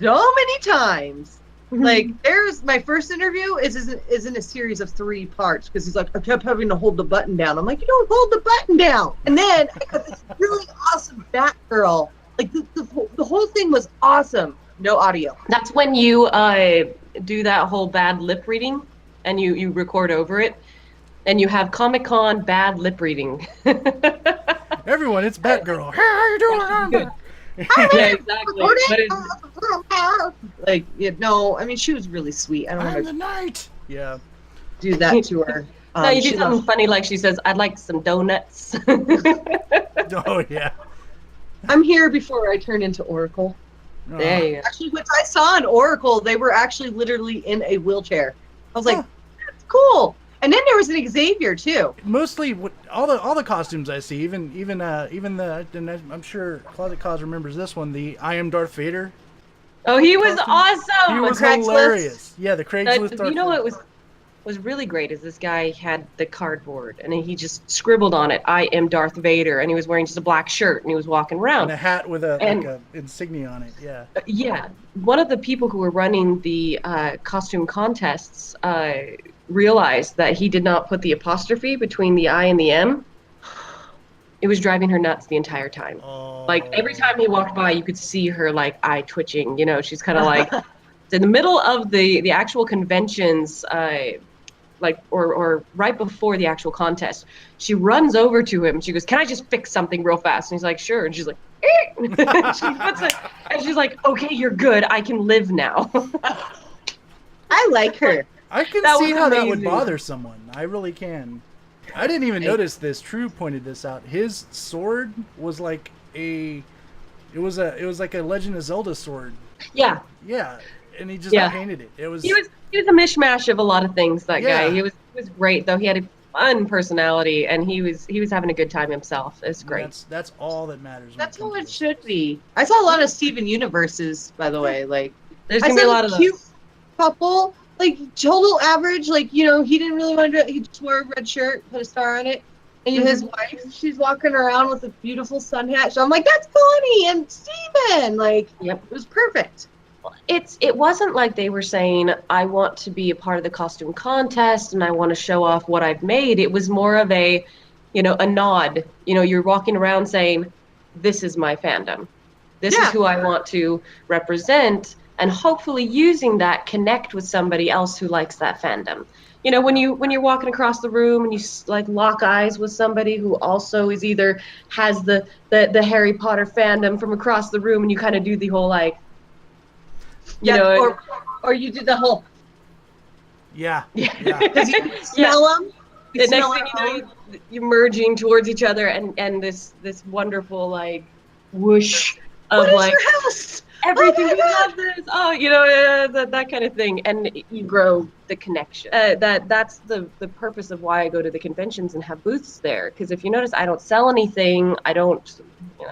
so many times. Like, there's my first interview is in a series of 3 parts because he's like, I kept having to hold the button down. I'm like, you don't hold the button down. And then I got this really awesome Batgirl. Like, the whole thing was awesome. No audio. That's when you do that whole bad lip reading and you record over it. And you have Comic-Con bad lip reading. Everyone, it's Batgirl. Hey, how you doing? Yeah, exactly. I mean, she was really sweet. I don't I'm want the to knight. Yeah. do that to her. No, you do something funny like she says, I'd like some donuts. Oh, yeah. I'm here before I turn into Oracle. There you go. Actually, which I saw in Oracle, they were actually literally in a wheelchair. I was like, that's cool. And then there was an Xavier too. Mostly, all the costumes I see, even the, and I'm sure Closetcos remembers this one, the I Am Darth Vader. Oh, he was costume. awesome. He was Craigslist. hilarious. Yeah, the Craigslist. Darth You know Vader. what was really great is this guy had the cardboard and he just scribbled on it, I am Darth Vader, and he was wearing just a black shirt and he was walking around. And a hat with a insignia on it. Yeah. Yeah, one of the people who were running the costume contests realized that he did not put the apostrophe between the I and the M. It was driving her nuts the entire time. Oh. Like every time he walked by, you could see her like eye twitching. She's kind of like in the middle of the actual conventions, or right before the actual contest. She runs over to him. She goes, "Can I just fix something real fast?" And he's like, "Sure." And she's like, she puts it, and she's like, "Okay, you're good. I can live now." I like her. I can That see was how that would amazing. bother someone. I really can. I didn't even notice this. True pointed this out. His sword was like it was like a Legend of Zelda sword. Yeah. Yeah, and he just painted it. He was He was a mishmash of a lot of things. That Yeah. guy. He was great though. He had a fun personality, and he was having a good time himself. It's great. That's all that matters. That's how it should be. I saw a lot of Steven Universes, by the way. Like, There's I gonna be a saw lot a of cute those. couple, like total average. Like, he didn't really want to do it. He just wore a red shirt, put a star on it. And his wife, she's walking around with a beautiful sun hat. So I'm like, that's Bonnie and Steven. Like, Yep. it was perfect. It wasn't like they were saying, I want to be a part of the costume contest and I want to show off what I've made. It was more of a nod. You're walking around saying, this is my fandom. This is who I want to represent, and hopefully using that connect with somebody else who likes that fandom. When you're walking across the room and you like lock eyes with somebody who also is either has the Harry Potter fandom from across the room, and you kind of do the whole like, or you did the whole. Yeah. Because you smell them. The next thing you know, you're merging towards each other, and this wonderful like whoosh of What is like your house? everything. Oh my We love this. Oh, that kind of thing, and you grow the connection. That's the purpose of why I go to the conventions and have booths there. Because if you notice, I don't sell anything. I don't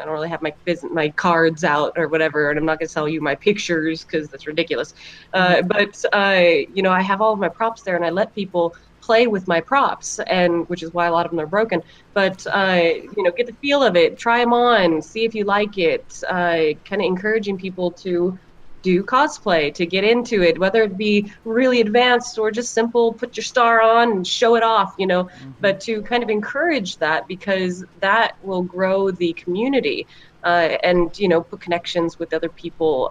really have my cards out or whatever, and I'm not gonna sell you my pictures because that's ridiculous. But I have all of my props there, and I let people play with my props, and which is why a lot of them are broken. But get the feel of it, try them on, see if you like it. Kind of encouraging people to do cosplay, to get into it, whether it be really advanced or just simple, put your star on and show it off, but to kind of encourage that, because that will grow the community. And put connections with other people.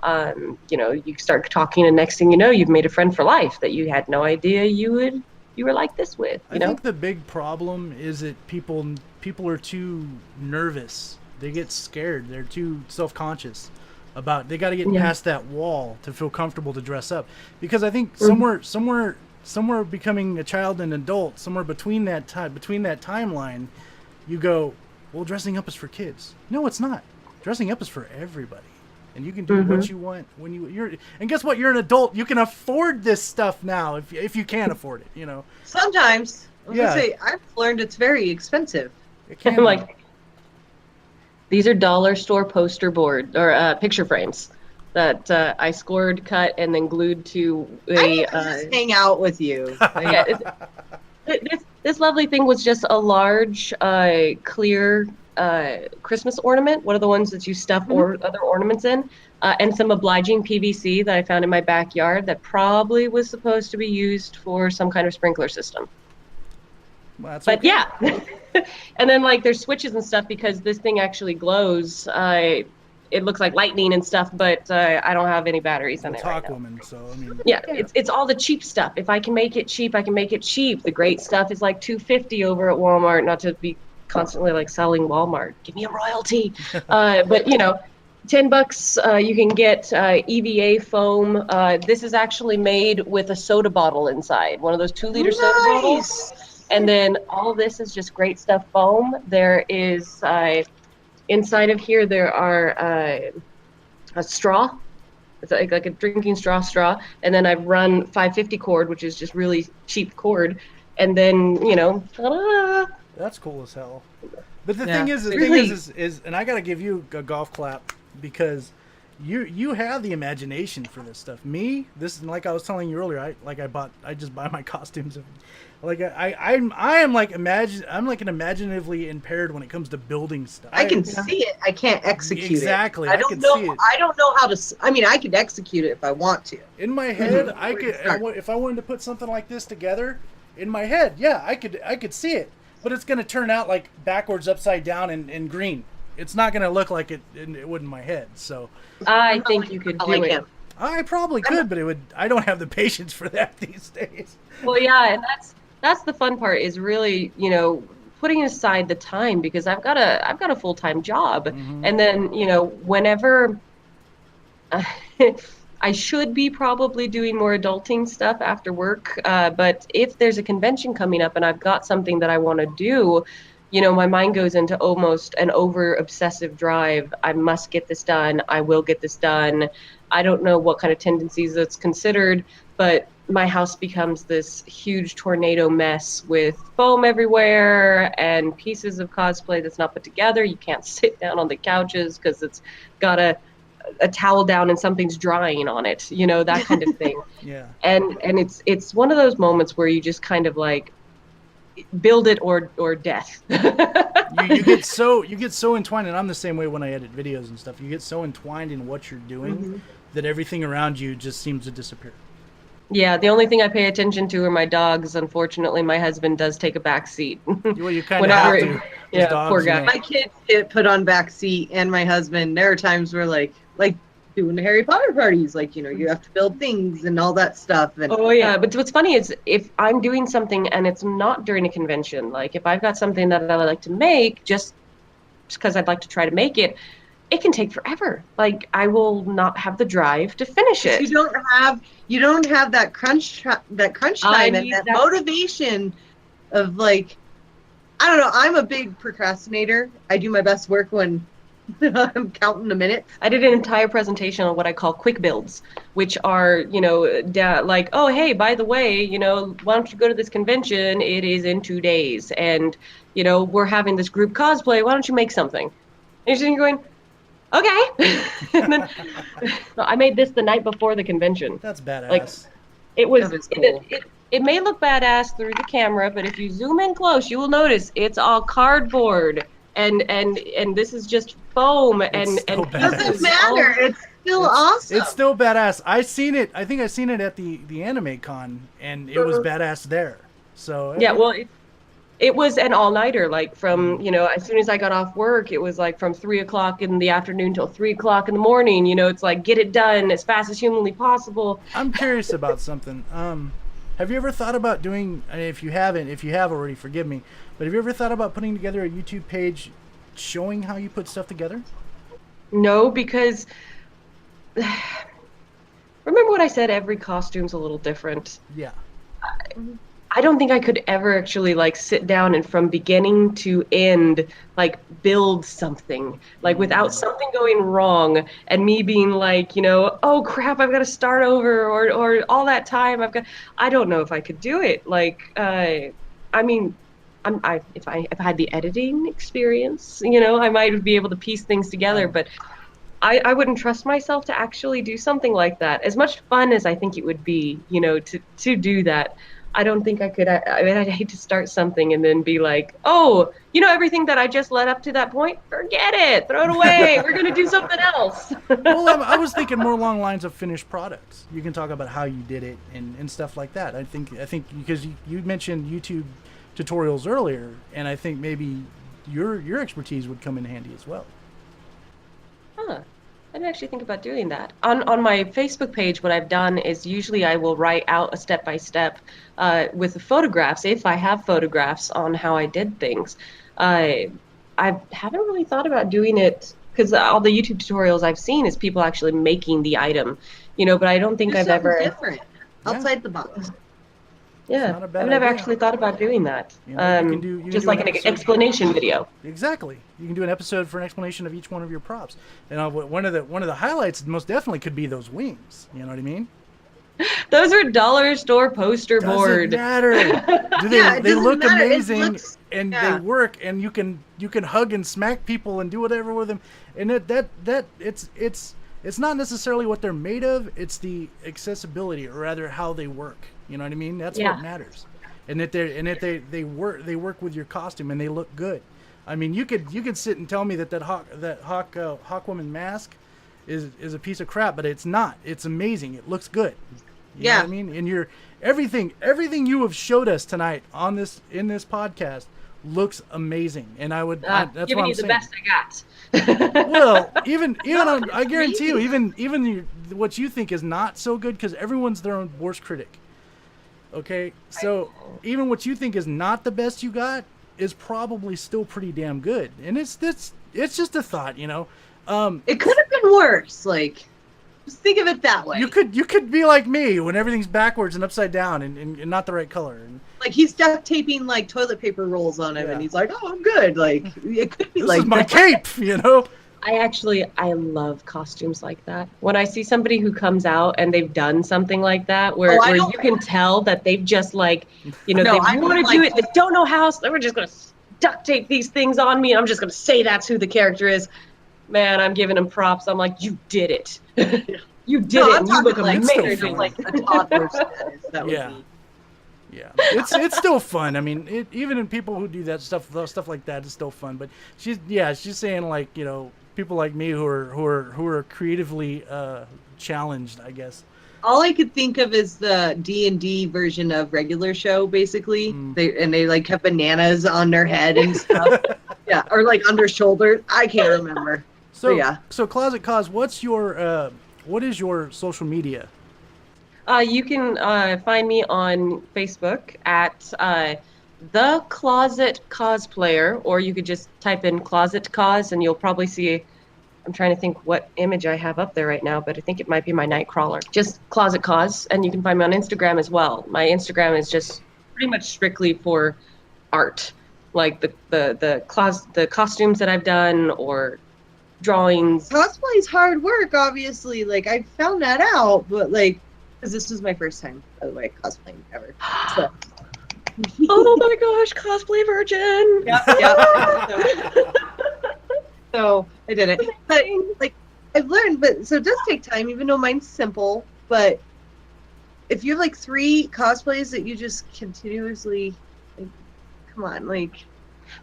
You start talking, and next thing you know, you've made a friend for life that you had no idea you were like this with. I think the big problem is that people are too nervous. They get scared. They're too self-conscious about. They got to get past that wall to feel comfortable to dress up. Because I think somewhere becoming a child and adult, somewhere between that timeline, you go, well, dressing up is for kids. No, it's not. Dressing up is for everybody. And you can do what you want when you're. And guess what? You're an adult. You can afford this stuff now if you can afford it. Sometimes. I was gonna say, I've learned it's very expensive. It can I'm be. like, these are dollar store poster board or picture frames that I scored, cut, and then glued to I a. need to just hang out with you. Yeah, this lovely thing was just a large clear Christmas ornament, one of the ones that you stuff or other ornaments in, and some obliging PVC that I found in my backyard that probably was supposed to be used for some kind of sprinkler system. Well, that's But okay. yeah, and then like there's switches and stuff because this thing actually glows. It looks like lightning and stuff, but I don't have any batteries in it right now. Woman, so I mean. Yeah, it's all the cheap stuff. If I can make it cheap, I can make it cheap. The great stuff is like $250 over at Walmart. Not to be constantly like selling Walmart. Give me a royalty. But you know, $10 you can get EVA foam. This is actually made with a soda bottle inside, one of those 2-liter soda bottles. And then all of this is just great stuff foam. There is inside of here there are a straw. It's like a drinking straw, and then I've run 550 cord, which is just really cheap cord, and then you know, ta-da! That's cool as hell. But the Yeah. thing is, and I gotta give you a golf clap because you have the imagination for this stuff. Me, this is like I was telling you earlier. I just buy my costumes. Like I'm like I'm like an imaginatively impaired when it comes to building stuff. I can see it. I can't execute exactly. it. I can see it. I don't know how to. I mean, I could execute it if I want to. In my head, I could. If I wanted to put something like this together, in my head, yeah, I could see it. But it's gonna turn out like backwards, upside down, and green. It's not gonna look like it would in my head. So I think you could do it. I probably could, but it would. I don't have the patience for that these days. Well, yeah, and that's the fun part is really, you know, putting aside the time because I've got a full-time job, and then you know whenever I should be probably doing more adulting stuff after work, but if there's a convention coming up and I've got something that I want to do, you know, my mind goes into almost an over-obsessive drive. I must get this done. I will get this done. I don't know what kind of tendencies that's considered, but my house becomes this huge tornado mess with foam everywhere and pieces of cosplay that's not put together. You can't sit down on the couches because it's got a towel down and something's drying on it, you know, that kind of thing. Yeah. And it's one of those moments where you just kind of like build it or death. you get so entwined, and I'm the same way when I edit videos and stuff. You get so entwined in what you're doing that everything around you just seems to disappear. Yeah, the only thing I pay attention to are my dogs. Unfortunately, my husband does take a back seat. Well, you kind of have to. Yeah, dogs, poor guy. you know. My kids get put on back seat, and my husband. There are times where like doing the Harry Potter parties, like you know, you have to build things and all that stuff. And oh yeah, but what's funny is if I'm doing something and it's not during a convention, like if I've got something that I like to make, just because I'd like to try to make it, it can take forever. Like I will not have the drive to finish it. You don't have that crunch time and that motivation of like, I don't know. I'm a big procrastinator. I do my best work when I'm counting the minutes. I did an entire presentation on what I call quick builds, which are, you know, like, oh, hey, by the way, you know, why don't you go to this convention? It is in 2 days. And, you know, we're having this group cosplay. Why don't you make something? And you're going, okay. And then I made this the night before the convention. That's badass. Like, it was, cool. it may look badass through the camera, but if you zoom in close, you will notice it's all cardboard. And this is just foam and It doesn't matter. It's still awesome. It's still badass. I think I seen it at the anime con, and it was badass there. So yeah, well, it was an all-nighter. Like from, you know, as soon as I got off work, it was like from 3 o'clock in the afternoon till 3 o'clock in the morning. You know, it's like get it done as fast as humanly possible. I'm curious about something. Have you ever thought about doing? And if you have already, forgive me. But have you ever thought about putting together a YouTube page showing how you put stuff together? No, because remember what I said? Every costume's a little different. Yeah. I don't think I could ever actually like sit down and from beginning to end like build something like without something going wrong and me being like, you know, oh crap, I've got to start over or all that time I don't know if I could do it. Like I mean, if I had the editing experience, you know, I might be able to piece things together, but I wouldn't trust myself to actually do something like that. As much fun as I think it would be, you know, to do that, I don't think I could. I mean, I'd hate to start something and then be like, oh, you know, everything that I just led up to that point, forget it, throw it away. We're gonna do something else. Well, I was thinking more along lines of finished products. You can talk about how you did it and stuff like that. I think because you mentioned YouTube tutorials earlier, and I think maybe your expertise would come in handy as well. Huh. I didn't actually think about doing that. On my Facebook page, what I've done is usually I will write out a step-by-step with the photographs, if I have photographs on how I did things. I haven't really thought about doing it because all the YouTube tutorials I've seen is people actually making the item, you know, but I don't think I've ever... different, outside the box. Yeah, I've never actually thought about doing that. You know, you can just do like an explanation video. Exactly. You can do an episode for an explanation of each one of your props. And one of the highlights most definitely could be those wings. You know what I mean? Those are dollar store poster board. Doesn't matter. They look matter. amazing and they work, and you can hug and smack people and do whatever with them. And it's not necessarily what they're made of. It's the accessibility, or rather how they work. You know what I mean? That's what matters. And that they work with your costume and they look good. I mean, you could sit and tell me that Hawkwoman mask is a piece of crap, but it's not. It's amazing. It looks good. You know what I mean? And everything you have showed us tonight in this podcast looks amazing. And I would that's what I'm saying. Giving you the best I got. Well, I guarantee you, even what you think is not so good, because everyone's their own worst critic. Okay, so even what you think is not the best you got is probably still pretty damn good, and it's just a thought, you know. It could have been worse. Like, just think of it that way. You could be like me when everything's backwards and upside down and not the right color. And, like, he's duct taping like toilet paper rolls on him, and he's like, "Oh, I'm good." Like, it could be this is my cape, you know. I love costumes like that. When I see somebody who comes out and they've done something like that, where you can tell that they've just like, you know, they want to do it, they don't know how, so we're just going to duct tape these things on me. I'm just going to say that's who the character is. Man, I'm giving them props. I'm like, you did it. You did it. And you look amazing. Like a toddler status. That would be. Yeah, it's still fun. I mean, even in people who do that stuff like that is still fun. But she's saying, like, you know, people like me who are creatively challenged, I guess. All I could think of is the D&D version of regular show, basically. They like have bananas on their head and stuff. Yeah, or like under shoulders. I can't remember. So Closetcos, what is your social media? You can find me on Facebook at The Closet Cosplayer, or you could just type in Closetcos and you'll probably see, I'm trying to think what image I have up there right now, but I think it might be my Nightcrawler. Just Closetcos, and you can find me on Instagram as well. My Instagram is just pretty much strictly for art, like the costumes that I've done or drawings. Cosplay is hard work, obviously. Like, I found that out, but like, because this was my first time, by the way, cosplaying ever. So. Oh my gosh, cosplay virgin! Yep. So I did it. But like, I've learned, so it does take time, even though mine's simple. But if you have like 3 cosplays that you just continuously, like, come on, like.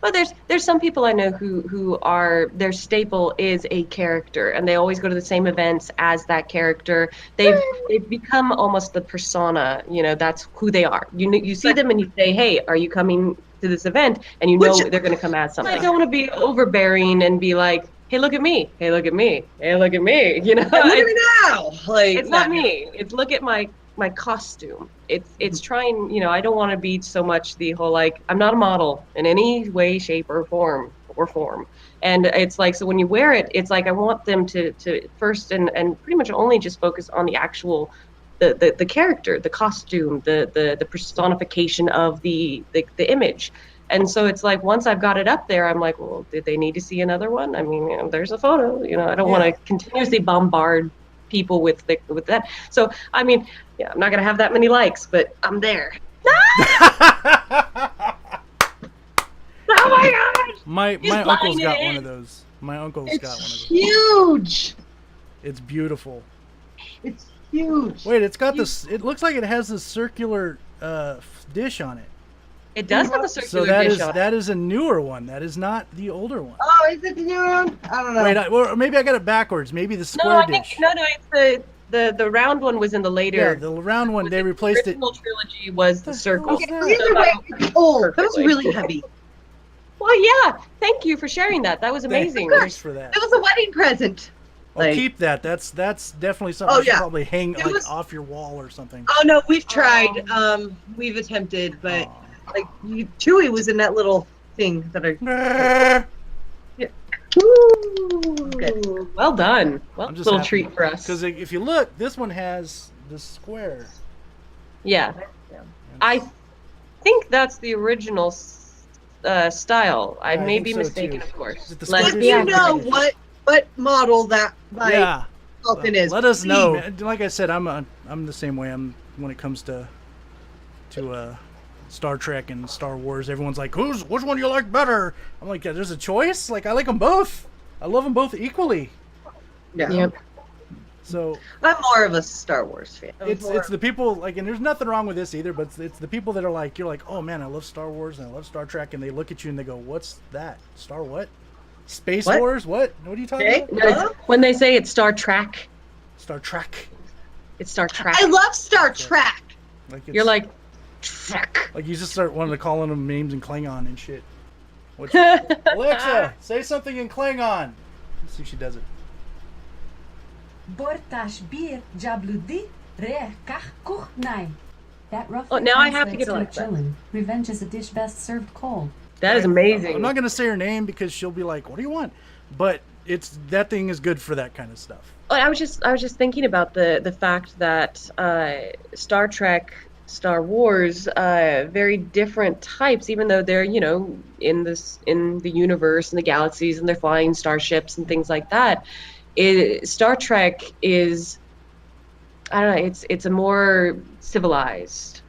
Well, there's some people I know who are, their staple is a character, and they always go to the same events as that character. They've become almost the persona. You know, that's who they are. You see them and you say, hey, are you coming to this event? And you know they're going to come as something. I don't want to be overbearing and be like, hey, look at me. Hey, look at me. Hey, look at me. You know, look at me now. Like, it's not me. It's look at my costume. It's trying, you know, I don't want to be so much the whole, like, I'm not a model in any way, shape, or form. And it's like, so when you wear it, it's like I want them to first and pretty much only just focus on the actual the character, the costume, the personification of the image. And so it's like, once I've got it up there, I'm like, well, did they need to see another one? I mean, you know, there's a photo. You know, I don't want to continuously bombard people with that. So I mean, yeah, I'm not gonna have that many likes, but I'm there. Oh my god! My He's uncle's buying got it. one of those. My uncle's got one of It's those. huge. It's beautiful. It's huge. Wait, it's got this. It looks like it has this circular dish on it. It does have a So circular dish on it. that is a newer one. That is not the older one. Oh, is it the new one? I don't know. Wait, or maybe I got it backwards. Maybe the No, square I dish. think it's the round one was in the later. Yeah, the round one they replaced it. The original trilogy was the circle. Okay, either way, it's old. That was really heavy. Well, yeah. Thank you for sharing that. That was amazing. Thanks for that. It was a wedding present. I'll Like- keep that. That's definitely something Oh, you should yeah. probably hang It like was- off your wall or something. Oh no, we've tried. We've attempted, but Aw. like Chewy was in that little thing that I. Ooh, well done. Well, I'm just little happy. treat for us. Because if you look, this one has the square. Yeah, I think that's the original style. I Yeah, I may think be so, mistaken, too. of course. Is it the Let's square Let dish? me be know accurate. what model that Yeah. Falcon is. Let us know. Please. Like I said, I'm the same way. I'm when it comes to Star Trek and Star Wars. Everyone's like, which one do you like better? I'm like, yeah, there's a choice. Like I like them both. I love them both equally. Yeah. Yep. So I'm more of a Star Wars fan. it's the people like, and there's nothing wrong with this either. But it's the people that are like, you're like, oh man, I love Star Wars and I love Star Trek, and they look at you and they go, what's that? Star what? Space What? Wars? What? What are you talking Okay. about? No, it's- when they say it's Star Trek, Star Trek. it's Star Trek. I love Star Trek. Like it's, You're like, Trek. like you just start wanting to calling them names in Klingon and shit. What's Alexa, say something in Klingon. Let's see if she does it. Bortash bir jabludi re kach kuchnai. That roughly Oh, now I have to translates get Alexa. chillin'. Revenge is a dish best served cold. That is amazing. I'm not gonna say her name because she'll be like, "What do you want?" But that thing is good for that kind of stuff. Oh, I was just thinking about the fact that Star Trek, Star Wars, very different types, even though they're in the universe and the galaxies and they're flying starships and things like that. Star Trek is, I don't know, it's a more civilized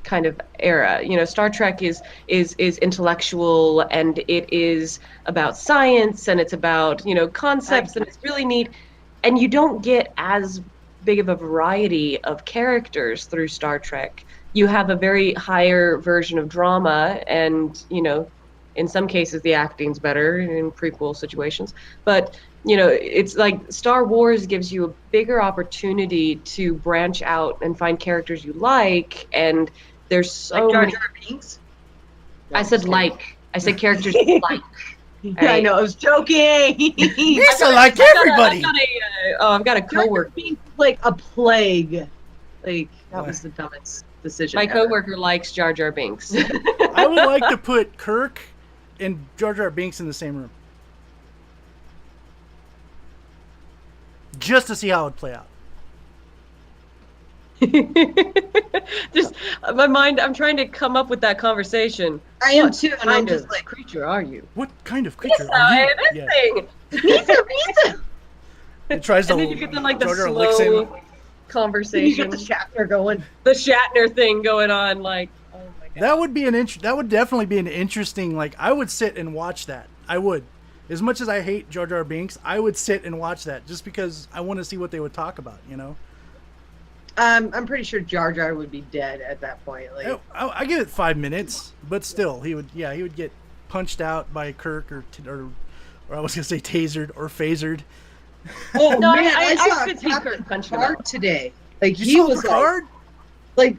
kind of era. Star Trek is intellectual, and it is about science, and it's about concepts, and it's really neat. And you don't get as big of a variety of characters through Star Trek. You have a very higher version of drama, and in some cases the acting's better in prequel situations. But it's like Star Wars gives you a bigger opportunity to branch out and find characters you like, and there's so Like Jar many. Jar Binks. I said characters you like. Yeah, I know. I was joking. Lisa like everybody. I've got a Jar Jar coworker. Binks was like a plague. Like that was the dumbest decision. My ever. coworker likes Jar Jar Binks. I would like to put Kirk and Jar Jar Binks in the same room, just to see how it would play out. Just my mind. I'm trying to come up with that conversation. I am What too, and kind I'm of just like, creature are you? What kind of creature This are you? side, this thing. Misa. It tries And to. then you get the like the Jar Jar licks him. slow You got conversation, the Shatner going. the Shatner thing going on. Like, oh my god. That would be that would definitely be an interesting. Like I would sit and watch that. I would. As much as I hate Jar Jar Binks, I would sit and watch that just because I want to see what they would talk about. I'm pretty sure Jar Jar would be dead at that point. Like, I give it 5 minutes, but still, he would get punched out by Kirk or I was gonna say tasered or phasered. oh No, man, I saw could see Captain Kirk punching him Picard out. today. Like You he saw was Picard? like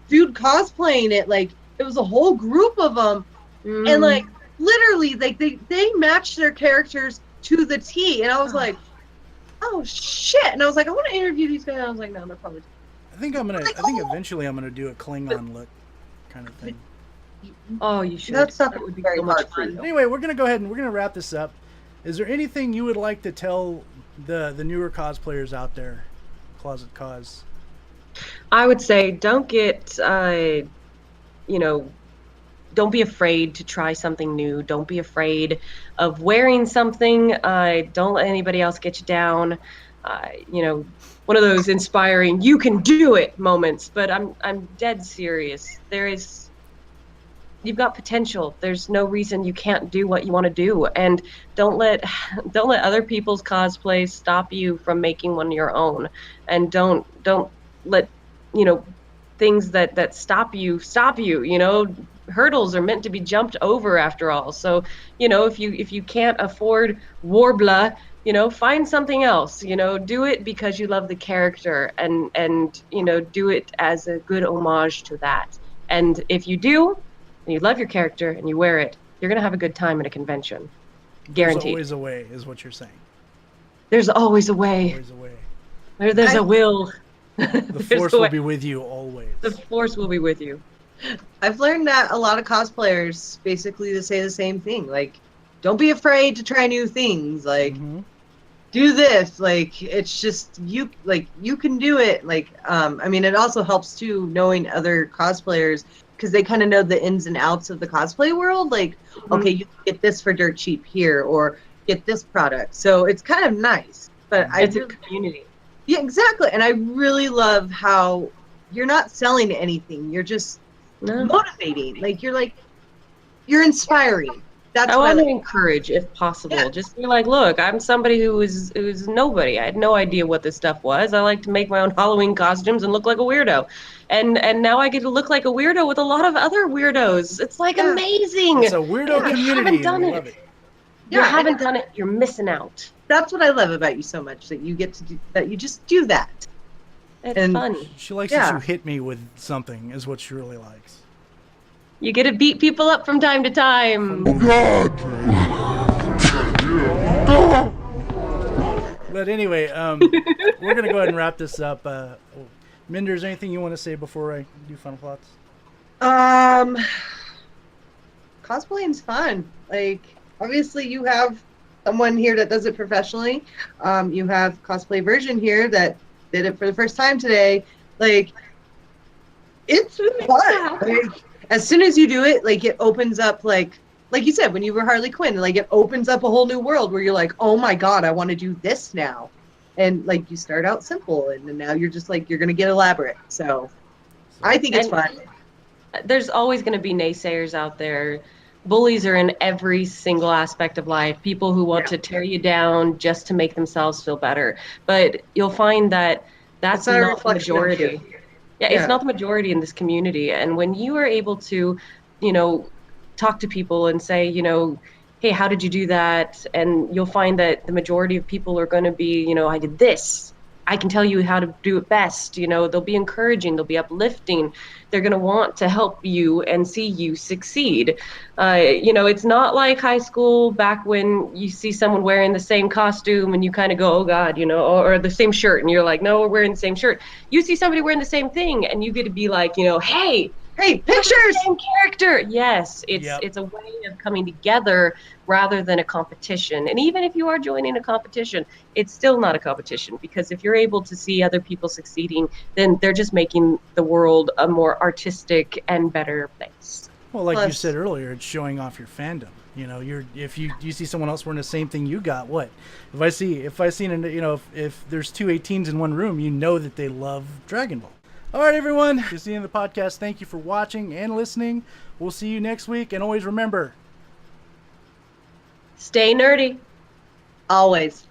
dude cosplaying it. Like it was a whole group of them, and like literally, like they matched their characters to the T. And I was like, oh shit! And I was like, I want to interview these guys. And I was like, no, they're probably. I think eventually I'm gonna do a Klingon look kind of thing. Oh, you should. That's not That would be very so much hard for fun. you. Anyway, we're gonna go ahead and we're gonna wrap this up. Is there anything you would like to tell the newer cosplayers out there, Closet Cos? I would say don't get, don't be afraid to try something new. Don't be afraid of wearing something. Don't let anybody else get you down. One of those inspiring, you can do it moments. But I'm dead serious. you've got potential. There's no reason you can't do what you want to do, and don't let other people's cosplays stop you from making one of your own, and don't let things that stop you. Hurdles are meant to be jumped over after all. So if you can't afford Warbler, find something else. Do it because you love the character, and do it as a good homage to that. And if you do, and you love your character and you wear it, you're going to have a good time at a convention. Guaranteed. There's always a way, is what you're saying. There's always a way. Always a way. There's a will. The force will be with you always. The force will be with you. I've learned that a lot of cosplayers basically say the same thing. Like, don't be afraid to try new things. Like, do this. Like, it's just you can do it. Like, I mean, it also helps too knowing other cosplayers, because they kind of know the ins and outs of the cosplay world. Like, okay, you can get this for dirt cheap here, or get this product. So it's kind of nice. But it's a community. Yeah, exactly. And I really love how you're not selling anything. You're just motivating. Like, you're inspiring. That's I what want I to encourage, if possible. Yeah. Just be like, look, I'm somebody who is nobody. I had no idea what this stuff was. I like to make my own Halloween costumes and look like a weirdo. And now I get to look like a weirdo with a lot of other weirdos. It's like amazing. It's a weirdo community. You haven't done it. Love it. You haven't done it. You're missing out. That's what I love about you so much, that you get to do that. You just do that. It's fun. She likes that you hit me with something, is what she really likes. You get to beat people up from time to time. Oh, God. But anyway, we're going to go ahead and wrap this up. Minder, is there anything you want to say before I do final thoughts? Cosplaying's fun. Like, obviously you have someone here that does it professionally. You have Cosplay Version here that did it for the first time today. Like, it's fun. Like, as soon as you do it, like, it opens up, like you said, when you were Harley Quinn, like, it opens up a whole new world where you're like, oh my God, I want to do this now. And like, you start out simple, and then now you're just like, you're going to get elaborate. So I think it's fun. There's always going to be naysayers out there. Bullies are in every single aspect of life. People who want to tear you down just to make themselves feel better. But you'll find that that's not the majority. It's not the majority in this community. And when you are able to, talk to people and say, hey, how did you do that? And you'll find that the majority of people are going to be, I did this. I can tell you how to do it best. They'll be encouraging, they'll be uplifting. They're going to want to help you and see you succeed. It's not like high school back when you see someone wearing the same costume and you kind of go, oh God, or the same shirt. And you're like, no, we're wearing the same shirt. You see somebody wearing the same thing and you get to be like, hey, pictures, same character. Yes, it's a way of coming together rather than a competition. And even if you are joining a competition, it's still not a competition, because if you're able to see other people succeeding, then they're just making the world a more artistic and better place. Well, like you said earlier, it's showing off your fandom. If you see someone else wearing the same thing you got, what? If there's two 18s in one room, that they love Dragon Ball. All right, everyone. This is the end of the podcast. Thank you for watching and listening. We'll see you next week. And always remember, stay nerdy. Always.